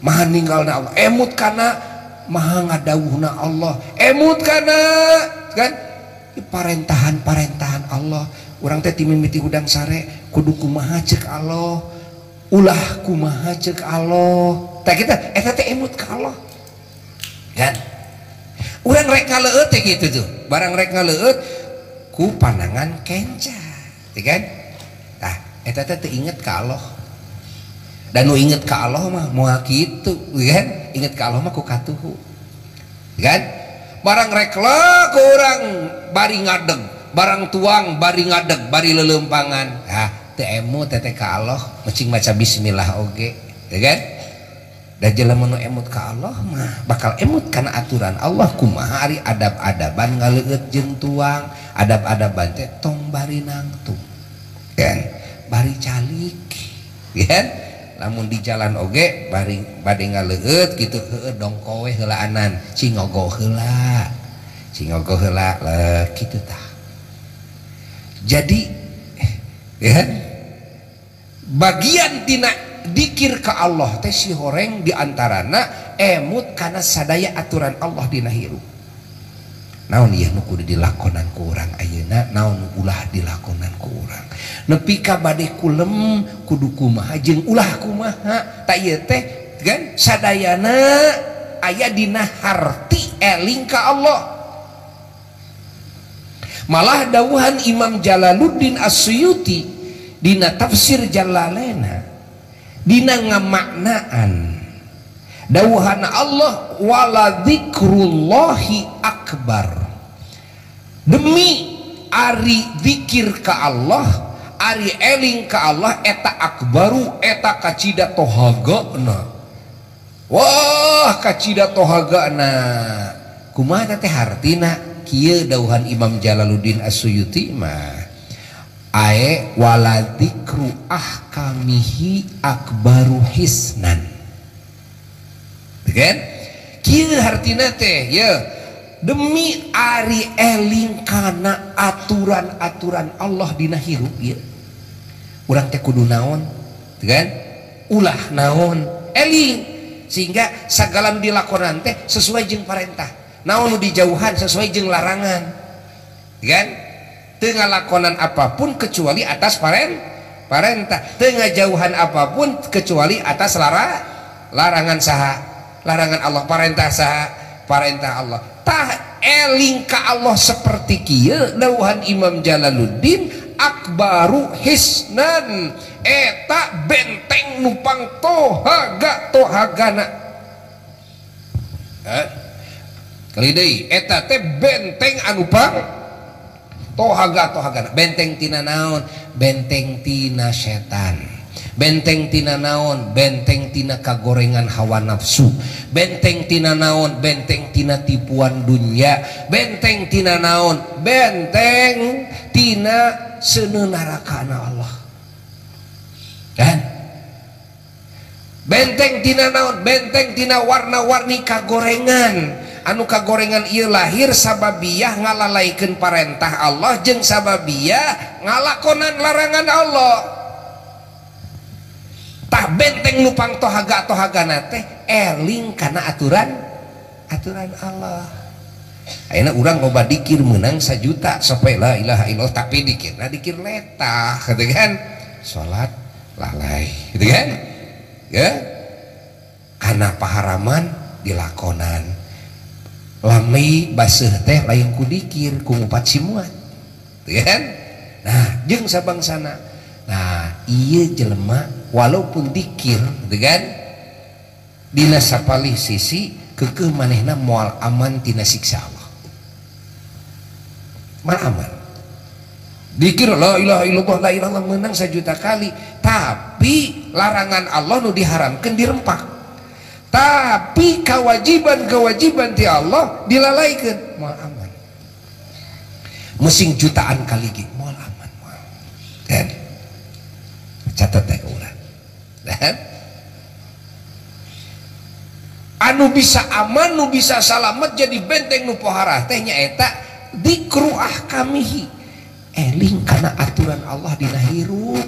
maha ninggalna Allah emut kana maha ngadawuhna Allah emut kana kan parentahan Allah urang teh timimiti udang sare kudu kumaha ceuk Allah ulah kumaha ceuk Allah tak kita eta teh emut ka Allah kan urang rek ngaleut teh kitu tuh barang rek ngaleut ku pandangan kenca teh kan tah eta teh teu inget ka Allah dan nu inget ka Allah mah moal kitu kan inget ka Allah mah ku katuhu kan barang rek le ku urang bari ngadeg barang tuang bari ngadeg bari lelempangan teu emut teh ka Allah mecing maca bismillah oge ya kan da jelema nu emut ka Allah mah bakal emut kana aturan Allah kumaha ari adab-adaban ngaleueut jeung tuang adab-adaban teh tong bari nangtung kan bari calik kan lamun di jalan oge bari bade ngaleueut kitu heueuh dongkowe heulaanan cingogo heula kitu tah jadi ya bagian tina dikir ka Allah teh si horeng diantarana emut karena sadaya aturan Allah dina hirup naon ieu nu kudu dilakonan ku urang ayeuna naon ulah dilakonan ku urang nepi ka bade kulem kudu kumaha jeung ulah kumaha ta ieu teh kan sadayana aya dina harti eling ka Allah malah dawuhan Imam Jalaluddin As-Suyuti dina tafsir Jalalaina dina ngamaknaan dawuhan Allah wala dzikrullahi akbar demi ari zikir ka Allah ari eling ka Allah eta akbaru eta kacida tohagana wah kacida tohagana kumaha teh hartina kieu dawuhan Imam Jalaluddin As-Suyuti mah ae wala dzikru ahkamihi akbaru hisnan kan kieu hartina teh ya demi ari eling kana aturan-aturan Allah dina hirup ya urang teh kudu naon kan ulah naon eling sehingga sagala dilakonan teh sesuai jeung parentah naon nu dijauhan sesuai jeung larangan kan teu ngalakonan apapun kecuali atas parentah teu ngajauhan apapun kecuali atas larangan saha larangan Allah parentah saha parentah Allah tah eling ka Allah seperti kieu dawuhan Imam Jalaluddin akbaru hisnan eta benteng nupang tohagana kali deui eta teh benteng anu pang tohagana benteng tina naon benteng tina setan benteng tina naon benteng tina kagorengan hawa nafsu benteng tina naon benteng tina tipuan dunya benteng tina naon benteng tina seuneu narakana Allah kan benteng tina naon benteng tina warna-warni kagorengan anu kagorengan ieu lahir sababiyah ngalalaikeun parentah Allah jeung sababiyah ngalakonan larangan Allah tah benteng nupang tohagana teh eling kana aturan Allah ayeuna urang loba dikir meunang 1 juta sampai la ilaha illallah tapi dikirna dikir letah gitu kan salat lalai gitu kan ya kana paharaman dilakonan lami baseuh teh lain ku dikir ku ngupat simuan kan? Nah jeung sabangsana. Nah ieu jelema walaupun dikir kan dina sapalih sisi keukeuh manehna moal aman tina siksa Allah. Moal aman. Dikir la ilaha illallah la ilaha illallah menang 1 juta kali, tapi larangan Allah nu diharamkeun dirempak. Tapi kewajiban ti Allah dilalaikeun, moal aman. Mesing jutaan kali ge moal aman moal. Kan? Catat teh urang. Dan anu bisa aman, nu bisa salamet jadi benteng nu pohara teh nyaeta dikru ahkamihi. Eling karena aturan Allah dina hirup.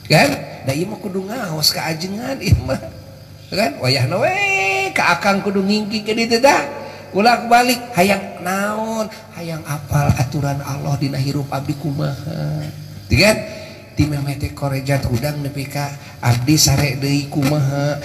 Kan? Da ieu mah kudu ngaos ka ajengan ieu mah. Kan? Wayahna we ka akang kudu ngingking ke ditu dah. Ulah balik hayang naon, hayang apal aturan Allah dina hirup abdi kumaha. Kan? Ti memete korejat udang nepi ka abdi sare deui kumaha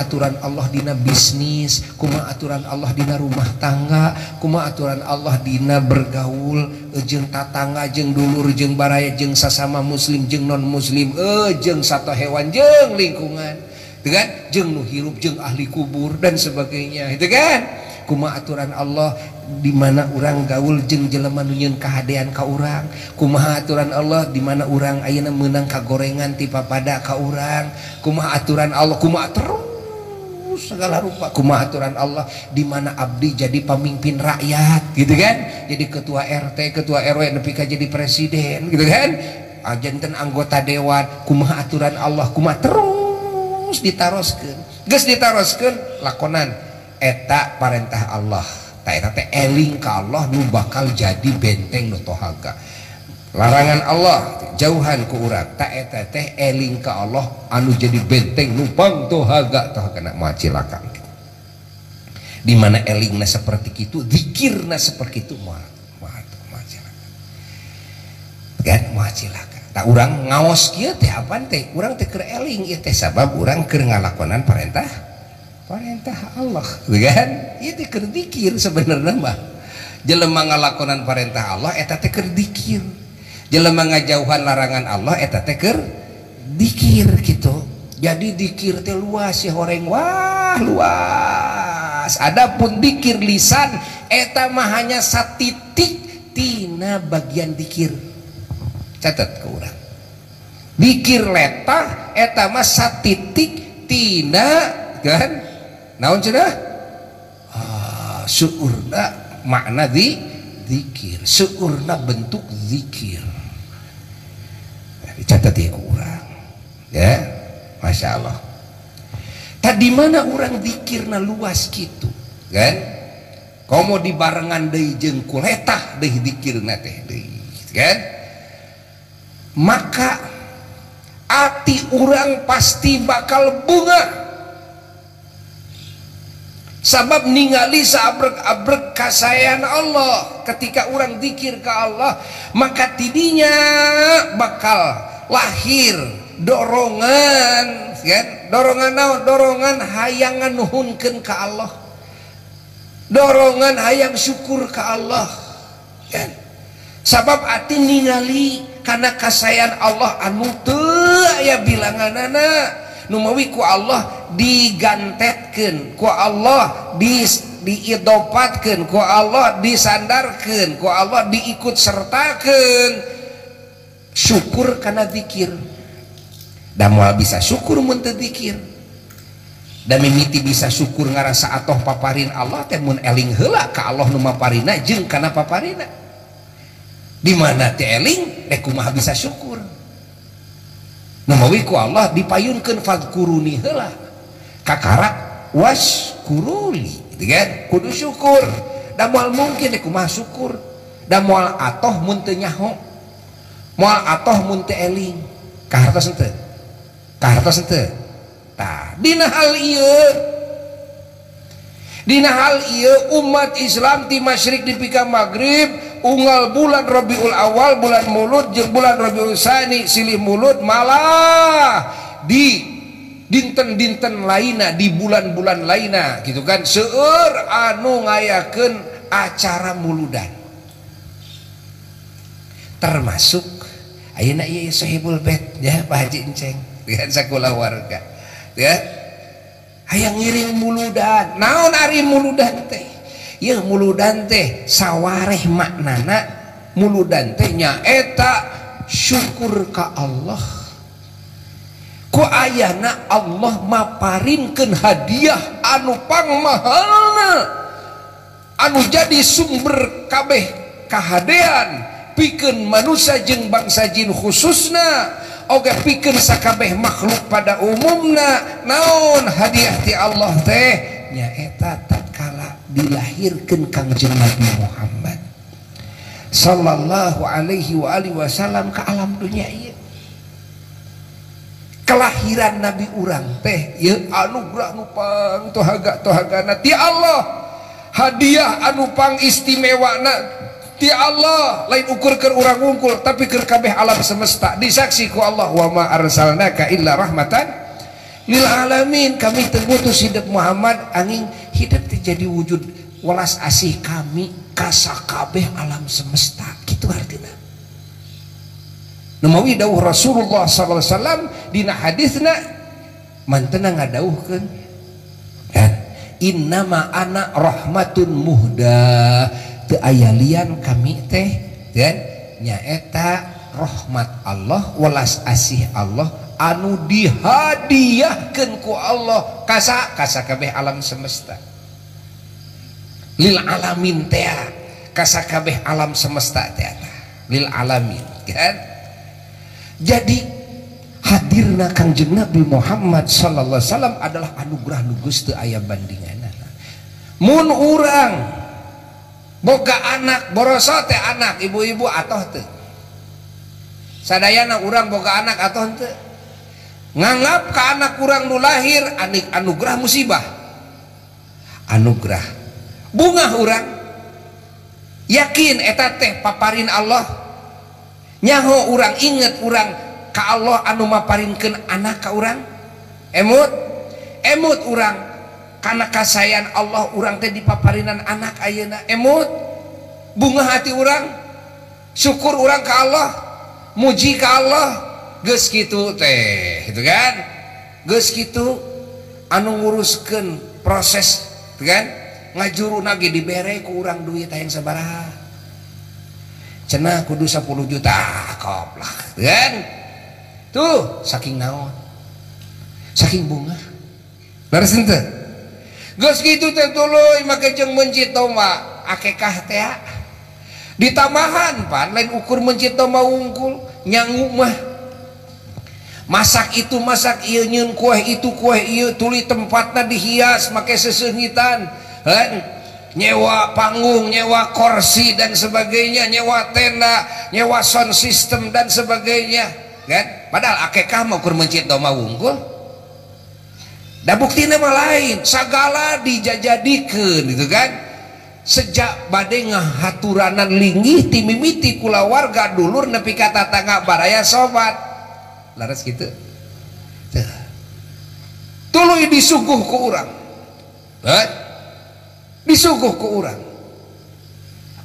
aturan Allah dina bisnis, kumaha aturan Allah dina rumah tangga, kumaha aturan Allah dina bergaul jeung tatangga jeung dulur jeung baraya jeung sasama muslim jeung non muslim jeung sato hewan jeung lingkungan itu kan jeung nu hirup jeung ahli kubur dan sebagainya itu kan kumaha aturan Allah di mana urang gaul jeung jelema nu nyieun kahadean ka urang, kumaha aturan Allah di mana urang ayeuna meunang kagorengan ti papada ka urang, kumaha aturan Allah kumaha terus segala rupa kumaha aturan Allah di mana abdi jadi pemimpin rakyat gitu kan, jadi ketua RT ketua RW nepi ka jadi presiden gitu kan, ajanten anggota dewan, kumaha aturan Allah kumaha terus ditaroskeun geus ditaroskeun lakonan eta parentah Allah ta eta teh eling ka Allah nu bakal jadi benteng nu tohaga. Larangan Allah jauhan ku urang ta eta teh eling ka Allah anu jadi benteng nu pang tohaga tohagana moal cilaka. Di mana elingna seperti kitu, zikirna seperti itu moal cilaka. Kan moal cilaka. Ta urang ngaos kieu teh apaan teh? Urang teh keur eling ieu teh sabab urang keur ngalakonan parentah Allah kan itu keur dikir sebenarnya mah jelema ngalakonan parentah Allah eta teh keur dikir, jelema ngajauhan larangan Allah eta teh keur dikir gitu. Jadi dikir teh luas ya horeng, wah luas. Adapun dikir lisan eta mah hanya satitik tina bagian dikir. Catat ke urang, dikir letah eta mah satitik tina kan naon cenah syuurna makna zikir, syuurna bentuk zikir. Dicatat ya ku urang ya, masya Allah. Tadi mana urang zikirna luas gitu kan, komo dibarengan deui jeung kuletah deui zikirna teh deui kan, maka ati urang pasti bakal bunga. Sabab ningali saabrek-abrek kasayaan Allah ketika orang zikir ke Allah, maka tidinya bakal lahir dorongan kan, dorongan naon, dorongan hayang nuhunkeun ka Allah, dorongan hayang syukur ka Allah kan. Sabab ati ningali karena kasayaan Allah anu teu aya bilanganana, nu mawi ku Allah digantetkeun, ku Allah diidopatkeun, ku Allah disandarkeun, ku Allah diikut sertakeun. Syukur karena zikir. Da moal bisa syukur mun teu zikir. Da mimiti bisa syukur ngarasa atoh paparin Allah teh mun eling heula ka Allah nu maparina jeung kana paparina. Di mana teh eling teh kumaha bisa syukur. Namawi ku Allah dipayunkeun fadkuruni heula kakara waskuruli gitu kan, kudu syukur. Da moal mungkin teh kumaha syukur, da moal atoh mun teu nyaho, moal atoh mun teu eling kahartos henteu, kahartos henteu. Tah dina hal ieu umat Islam ti masyrik dipika maghrib unggal bulan Rabiul Awal, bulan Mulud jeung bulan Rabiul Tsani silih Mulud, malah di dinten-dinten lainna, di bulan-bulan lainna gitu kan, seueur anu ngayakeun acara muludan. termasuk ayeuna ieu sahibul bait ya Pak Haji Enceng dengan sakulah warga ya hayang ngiring muludan naon ari muludan teh ieu muludan teh sawareh maknana muludan teh nyaeta syukur ka Allah ku ayana Allah maparinkeun hadiah anu pangmahalna anu jadi sumber kabeh kahadean pikeun manusia jeung bangsa jin khususna oge pikeun sakabeh makhluk pada umumna naon hadiah ti Allah teh nyaeta tatkala dilahirkeun Kangjeng Nabi Muhammad sallallahu alaihi wa alihi wasallam ka alam dunya ieu kelahiran Nabi urang teh ieu anugerah nu pang tohaga-tohagana ti Allah hadiah anu pang istimewana ti Allah lain ukur keur urang wungkul tapi keur kabeh alam semesta disaksi ku Allah wa ma arsalnaka illa rahmatan lil alamin kami teu ngutus hidup Muhammad angin hidup teh jadi wujud welas asih kami ka sakabeh alam semesta kitu artina numawi dawuh Rasulullah sallallahu alaihi wasallam dina hadisna mantena ngadawuhkeun kan innama ana rahmatun muhda teu aya lian kami teh dan nyaeta rahmat Allah welas asih Allah anu dihadiahkeun ku Allah ka sakabeh alam semesta lil alamin teh ka sakabeh alam semesta teh lil alamin kan jadi hadirna Kangjeng Nabi Muhammad sallallahu alaihi wasallam adalah anugerah nu geus teu aya bandinganna mun urang boga anak boroso teh anak ibu-ibu atoh teu sadayana urang boga anak atoh teu nganggap ka anak urang nu lahir anugerah musibah anugerah bunga urang yakin eta teh paparin Allah nyaho urang inget urang ka Allah anu maparinkeun anak ka urang emut urang karena kasayan Allah urang teh dipaparinan anak ayeuna emut bunga hati urang syukur urang ka Allah muji ka Allah geus kitu teh gitu kan geus kitu anu nguruskeun proses gitu kan ngajuruna ge dibere ku urang duit hayang sabaraha cenah kudu 10 juta koplah kan tuh saking naon saking bunga leres henteu geus kitu teh tuluy make jeung mencit toma akekah teh ditamahan pan lain ukur mencit toma wungkul nyangu mah masak itu masak ieu nyeun kueh itu kueh ieu tuluy tempatna dihias make seseungitan kan nyewa panggung nyewa kursi dan sebagainya nyewa tenda nyewa sound system dan sebagainya kan padahal akekah mah ukur mencit toma wungkul da buktina mah lain sagala dijajadikeun gitu kan sejak bade ngahaturanan linggih ti mimiti kula warga dulur nepi ka tatangga baraya sobat laras kitu tuluy disuguh ku urang disuguh ku urang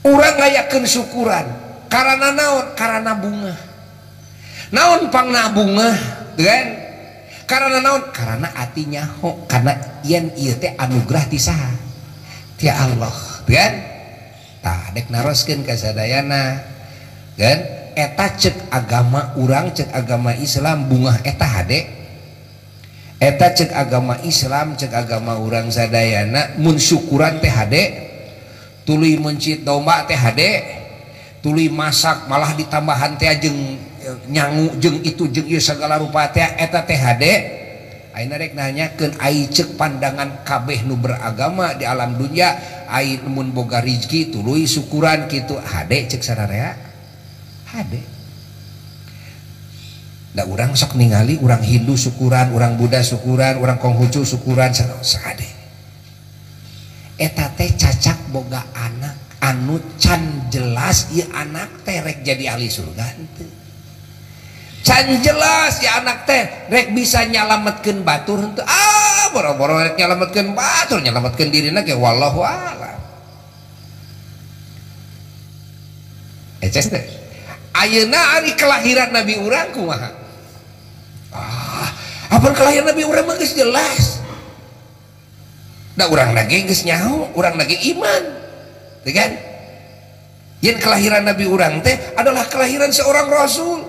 ngayakeun syukuran karana naon karana bunga naon pangna bunga kan karena naon karena atinya ho karena yen ieu teh anugerah ti saha ti Allah kan tah dek naroskeun ka sadayana kan eta cek agama urang cek agama Islam bunga eta hade eta cek agama Islam cek agama urang sadayana mun syukuran teh hade tuluy mencit domba teh hade tuluy masak malah ditambahan teh jeung nyangu jeung itu jeung ieu sagala rupa teh eta teh hade ayeuna rek nanyakeun ai ceuk pandangan kabeh nu beragama di alam dunya ai mun boga rezeki tuluy syukuran kitu hade ceuk sararea hade da urang sok ningali urang Hindu syukuran urang Buddha syukuran urang Konghucu syukuran sakade eta teh cacak boga anak anu can jelas ieu anak teh rek jadi ahli surga henteu can jelas ya anak teh rek bisa nyalametkeun batur henteu boro-boro rek nyalametkeun batur nyalametkeun dirina ge wallahu a'lam eces teh ayeuna ari kelahiran nabi urang kumaha apa kelahiran nabi urang mah geus jelas da urang lagi geus nyaho urang lagi iman teh kan yen kelahiran nabi urang teh adalah kelahiran seorang rasul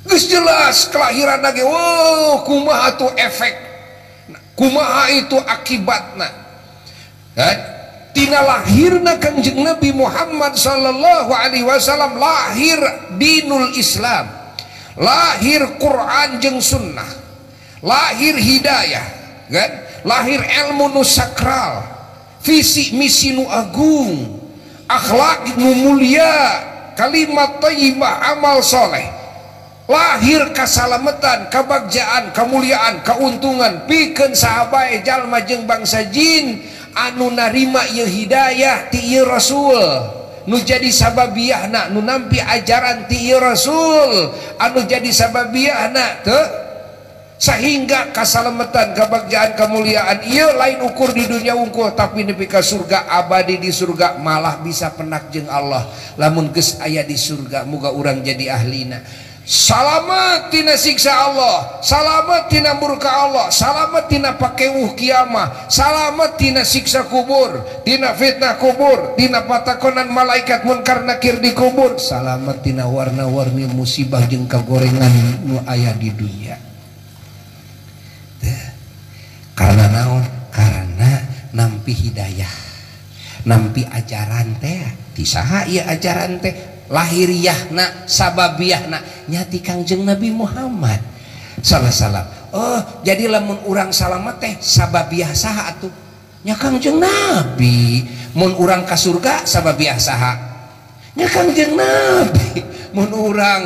geus jelas kelahiran lagi wow kumaha tuh efek kumaha itu akibatna kan tina lahirna Kangjeng Nabi Muhammad sallallahu alaihi wasallam lahir dinul Islam lahir Quran jeung sunnah lahir hidayah kan lahir ilmu nu sakral visi misi nu agung akhlak nu mulia kalimat thayyibah amal soleh lahir kasalamatan kabagjaan kemuliaan keuntungan pikeun sahabat jalma jeung bangsa jin anu narima ieu hidayah ti ieu rasul nu jadi sababiahna nu nampi ajaran ti ieu rasul anu jadi sababiahna teu sehingga kasalamatan kabagjaan kemuliaan ieu lain ukur di dunia unggul tapi nepi ka surga abadi di surga malah bisa penak jeung Allah lamun geus aya di surga muga urang jadi ahlina salamet tina siksa Allah salamet tina murka Allah salamet tina pakeuh kiamah salamet tina siksa kubur tina fitnah kubur tina patakonan malaikat munkar nakir di kubur salamet tina warna-warni musibah jeung kagorengan nu aya di dunia karena naon karena nampi hidayah nampi ajaran teh ti saha ieu ajaran teh lahiriahna sababiyahna nyati Kangjeng Nabi Muhammad salam oh jadi lamun urang salamet teh sababiyah saha atuh nya Kangjeng Nabi mun urang ka surga sababiyah saha nya Kangjeng Nabi mun urang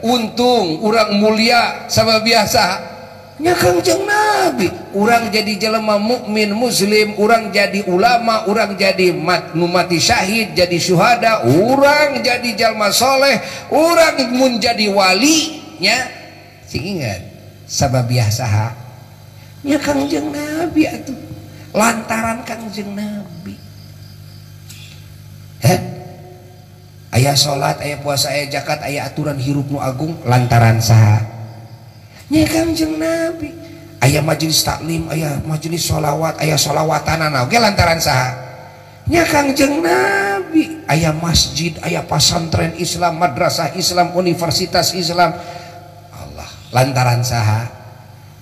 untung urang mulia sababiyah saha nya Kangjeng Nabi urang jadi jelema mukmin muslim urang jadi ulama urang jadi mati syahid jadi syuhada urang jadi jalma soleh urang mun jadi wali nya sing ingat sababiah saha nya Kangjeng Nabi atuh lantaran Kangjeng Nabi aya salat aya puasa aya zakat aya aturan hirup nu agung lantaran saha nya Kangjeng Nabi aya majelis taklim aya majelis sholawat aya sholawatanana oge lantaran saha nya Kangjeng Nabi aya masjid aya pasantren Islam madrasah Islam universitas Islam Allah lantaran saha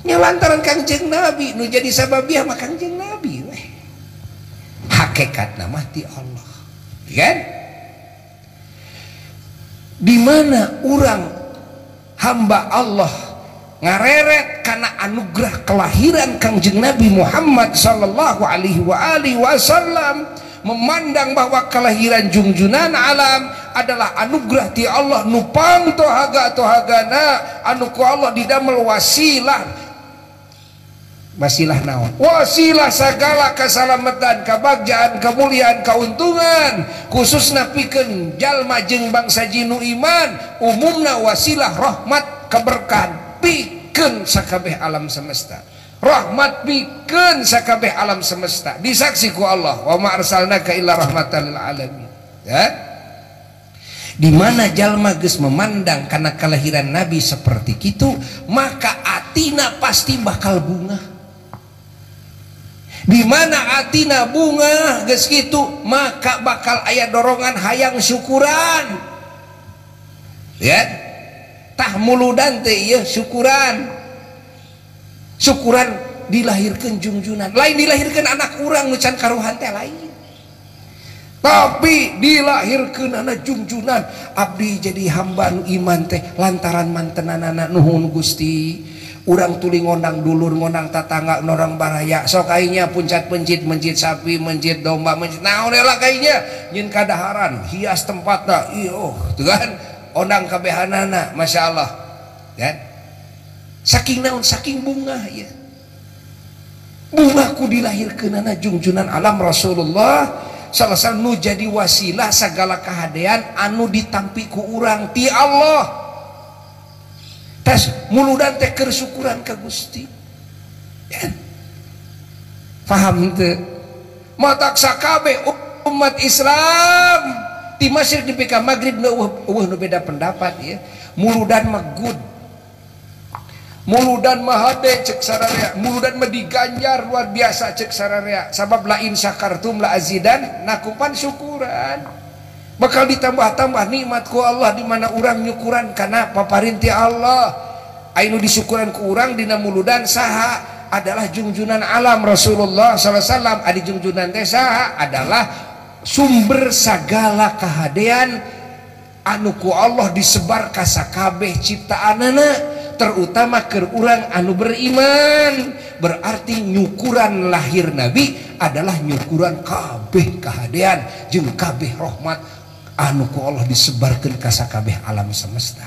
nya lantaran Kangjeng Nabi nu jadi sababiah mah Kangjeng Nabi weh hakikatna mah ti Allah kan di mana urang hamba Allah ngareret karena anugerah kelahiran Kangjeng Nabi Muhammad sallallahu alaihi wasallam memandang bahwa kelahiran junjunan alam adalah anugerah ti Allah nupang tohaga-tohagana anu ku Allah didamel wasilah naon wasilah segala keselamatan kabagjaan kemuliaan keuntungan khususna pikeun jalma jeung bangsa jinu iman umumna wasilah rahmat keberkahan pikeun sakabeh alam semesta rahmat pikeun sakabeh alam semesta disaksi ku Allah wa ma arsalnaka illa rahmatan lil alamin ya di mana jalma geus memandang karena kelahiran Nabi seperti itu maka atina pasti bakal bunga di mana atina bunga geus kitu maka bakal aya dorongan hayang syukuran ya tah muludan teh ieu syukuran dilahirkeun junjunan lain dilahirkeun anak urang nu can karuhan teh lain tapi dilahirkeun anak junjunan abdi jadi hamba nu iman teh lantaran mantenanana nuhun Gusti urang tuli ngondang dulur ngondang tatangga norang baraya sok ainya puncat pencit mencit sapi mencit domba mencit naon lah kainya nyin kadaharan hias tempatna ieu tuh kan ondang kabehanana Masya Allah kan saking naon saking bunga ya bunga ku dilahirkeun anak junjunan alam Rasulullah salasa nu jadi wasilah segala kahadean anu ditampi ku urang ti Allah tas muludan teh keur syukuran ka Gusti ya paham teu matak sakabe umat Islam ti masyrik nepi ka magrib eueuh nu beda pendapat ya. Muludan mah good, muludan mah hade cek sararea, muludan mah diganjar luar biasa cek sararea. Sabab la in syakartum la azidan, nakupan syukuran bakal ditambah-tambah nikmat ku Allah, di mana urang nyukuran kana paparinti Allah. Ainu disyukuran ku urang dina muludan saha adalah junjunan alam Rasulullah SAW. Adi junjunan teh saha adalah sumber segala kahadean anu ku Allah disebar ka sakabeh ciptaanana, terutama keur urang anu beriman. Berarti nyukuran lahir Nabi adalah nyukuran kabeh kahadean jeung kabeh rahmat anu ku Allah disebarkeun ka sakabeh alam semesta.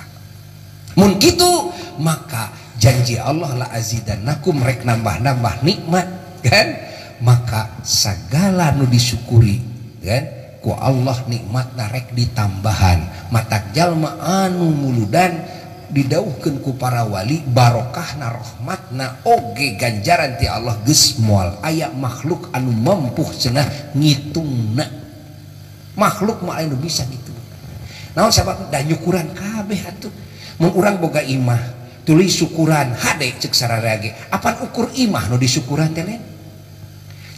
Mun kitu maka janji Allah la azidannakum, rek nambah-nambah nikmat kan, maka segala nu disyukuri kan ku Allah nikmatna rek ditambahan. Matak jalma anu muludan didauhkeun ku para wali barokahna rahmatna oge ganjaran ti Allah geus moal aya makhluk anu mampu cenah ngitungna. Makhluk mah anu bisa gitu. Naon sabab da nyukuran kabeh atuh. Mun urang boga imah tulis syukuran hade cek sararea ge. Apan ukur imah nu disyukuran teh lain?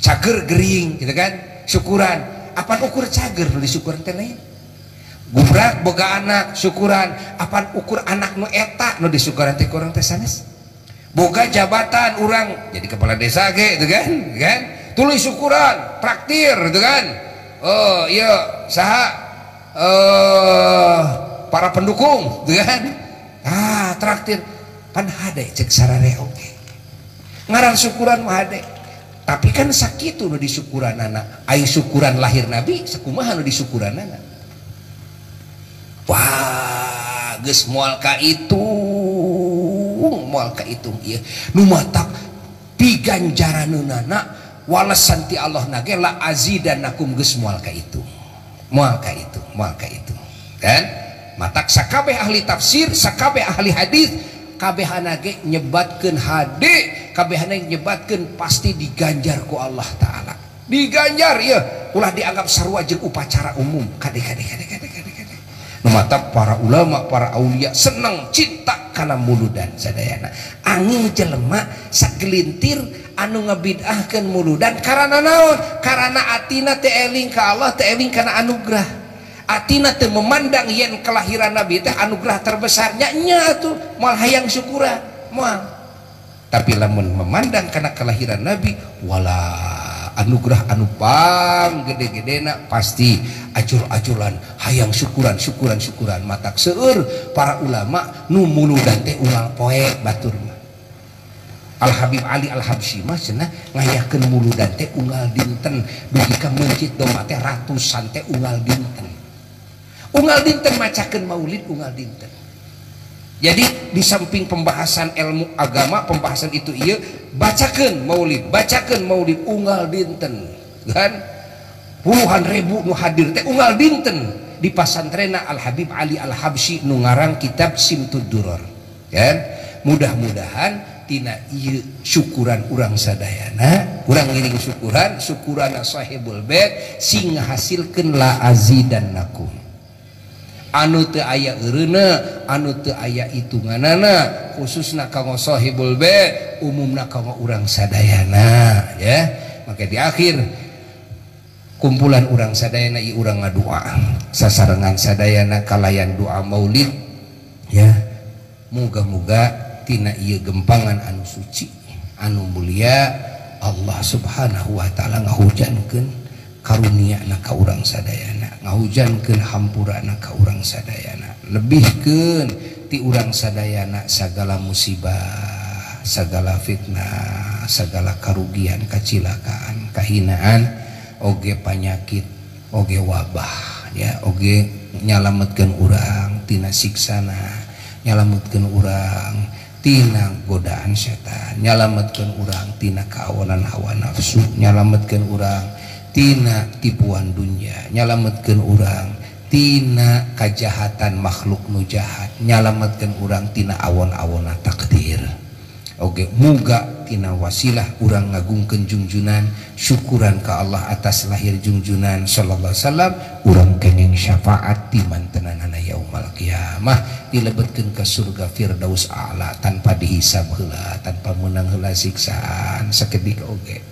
Cager gering gitu kan syukuran. Apan ukur cager nu disyukuran teh lain? Gubrak boga anak syukuran. Apan ukur anak nu eta nu disyukuran teh kurang teh sanes? Boga jabatan urang jadi kepala desa ge gitu kan? Tulis syukuran, traktir gitu kan? Oh iya saha para pendukung gitu kan? Traktir pan hade cek sararea oge. Ngaran syukuran mah hade. Tapi kan sakitu nu disyukuranana. Ai syukuran lahir Nabi sakumaha nu disyukuranana. Wah, geus moal ka itu. Moal ka itu ieu. Nu matak piganjaraneunana walasan ti Allah nage la azidannakum geus moal ka itu. Moal ka itu, moal ka itu. Kan? Matak sakabeh ahli tafsir, sakabeh ahli hadis, kabehana ge nyebatkeun hade, kabehana nyebatkeun pasti diganjar ku Allah taala. Diganjar ya, ulah dianggap sarua jeung upacara umum. Kade. Nu matak para ulama, para aulia seneng cinta kana muludan sadayana. Angin jelema sagelintir anu ngabid'ahkeun muludan karana naon? Karana atina teu eling ka Allah, teu eling kana anugerah. Atina teu memandang yen kelahiran Nabi teh anugerah terbesarnya nya tuh moal hayang syukuran moal. Tapi lamun memandang kana kelahiran Nabi wala anugerah anu pang gede-gedena pasti ajul-ajulan hayang syukuran matak seueur para ulama nu muludan teh unggal poe batur mah. Al Habib Ali Al Habsyi mah cenah ngayakeun muludan teh unggal dinten dugi ka masjid domba teh ratusan teh unggal dinten. Unggal dinten macakeun maulid unggal dinten. Jadi di samping pembahasan ilmu agama, pembahasan itu ieu bacakeun maulid unggal dinten. Kan puluhan ribu nu hadir teh unggal dinten di pasantrenna Al Habib Ali Al Habsyi nu ngarang kitab Simtud Duror. Kan mudah-mudahan tina ieu syukuran urang sadayana, urang ngiring syukuran sahibul bait sing ngahasilkeun la azidannakum. Anu teu aya eureuna, anu teu aya hitunganana, khususna kanggo sahibul bait, umumna kanggo urang sadayana ya. Maka di akhir kumpulan urang sadayana ieu urang ngadua. Sasarengan sadayana kalayan doa maulid ya. Muga-muga tina ieu gempangan anu suci, anu mulia Allah Subhanahu wa taala ngahujankeun karunia-Na ka urang sadayana, ngahujankeun hampurana ka urang sadayana, lebihkeun ti urang sadayana sagala musibah, sagala fitnah, sagala karugian, kacilakaan, kahinaan, oge panyakit, oge wabah ya, oge nyalametkeun urang tina siksana, nyalametkeun urang tina godaan setan, nyalametkeun urang tina kaawanan hawa nafsu, nyalametkeun urang tina tipuan dunya, nyalametkeun urang tina kajahatan makhluk nu jahat, nyalametkeun urang tina awon-awonna takdir. oge muga tina wasilah urang ngagungkeun junjunan syukuran ka Allah atas lahir junjunan sallallahu alaihi wasallam urang kenging syafaat di mantenanana yaumul qiyamah dilebetkeun ka surga firdaus a'la tanpa dihisab heula tanpa meunang heula siksaan sakedik oge.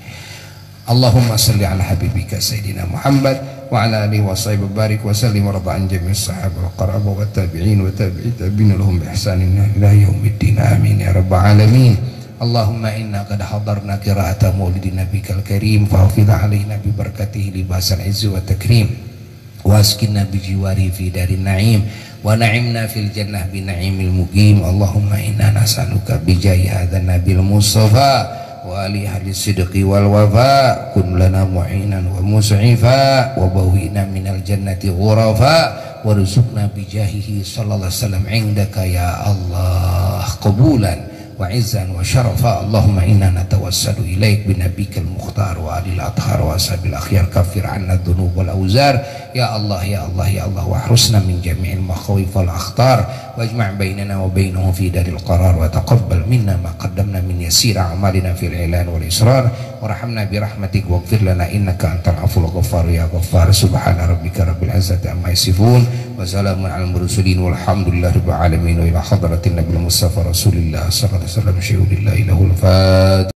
Allahumma salli ala habibika sayyidina Muhammad wa ala alihi wa sahbihi barik wa sallim wa radha an jami'is sahabah wa qaraba wa tabi'in wa tabi'i tabi'in lahum bi ihsanin ila yaumiddin amin ya rabbal alamin. Allahumma inna qad hadarna qira'ata maulidi nabikal karim fahfidh alaina bi barakatihi libasan izzi wa takrim wa askinna bi jiwari fi darin na'im wa na'imna fil jannah bi na'imil muqim. Allahumma inna nas'aluka bi jahi hadzal nabil mustafa wa ali ahli sidqi wal wafa kun lana mu'inan wa mus'ifa wa bawina minal jannati ghurafa warzuqna bi jahihi sallallahu alaihi wasallam indaka ya Allah qabulan wa izzan wa syarafa. Allahumma inna natawassalu ilaik bi nabikal mukhtar wa alil athhar wa ashabil akhyar kaffir anna dhunub wal auzar ya Allah ya Allah ya Allah wa hrusna min jami'il makhawif wal akhtar wajma' bainana wa bainahum fi daril qarar wa taqabbal minna ma qaddamna min yasir a'malina fil ilan wal israr warhamna bi rahmatik waghfir lana innaka antal aful ghaffar ya ghaffar. Subhana rabbika rabbil izzati amma yasifun wa salamun alal mursalin walhamdulillahi rabbil alamin wa ila hadratin nabil mustafa rasulillah sallallahu alaihi wasallam syuhudillah ilahul fatiha.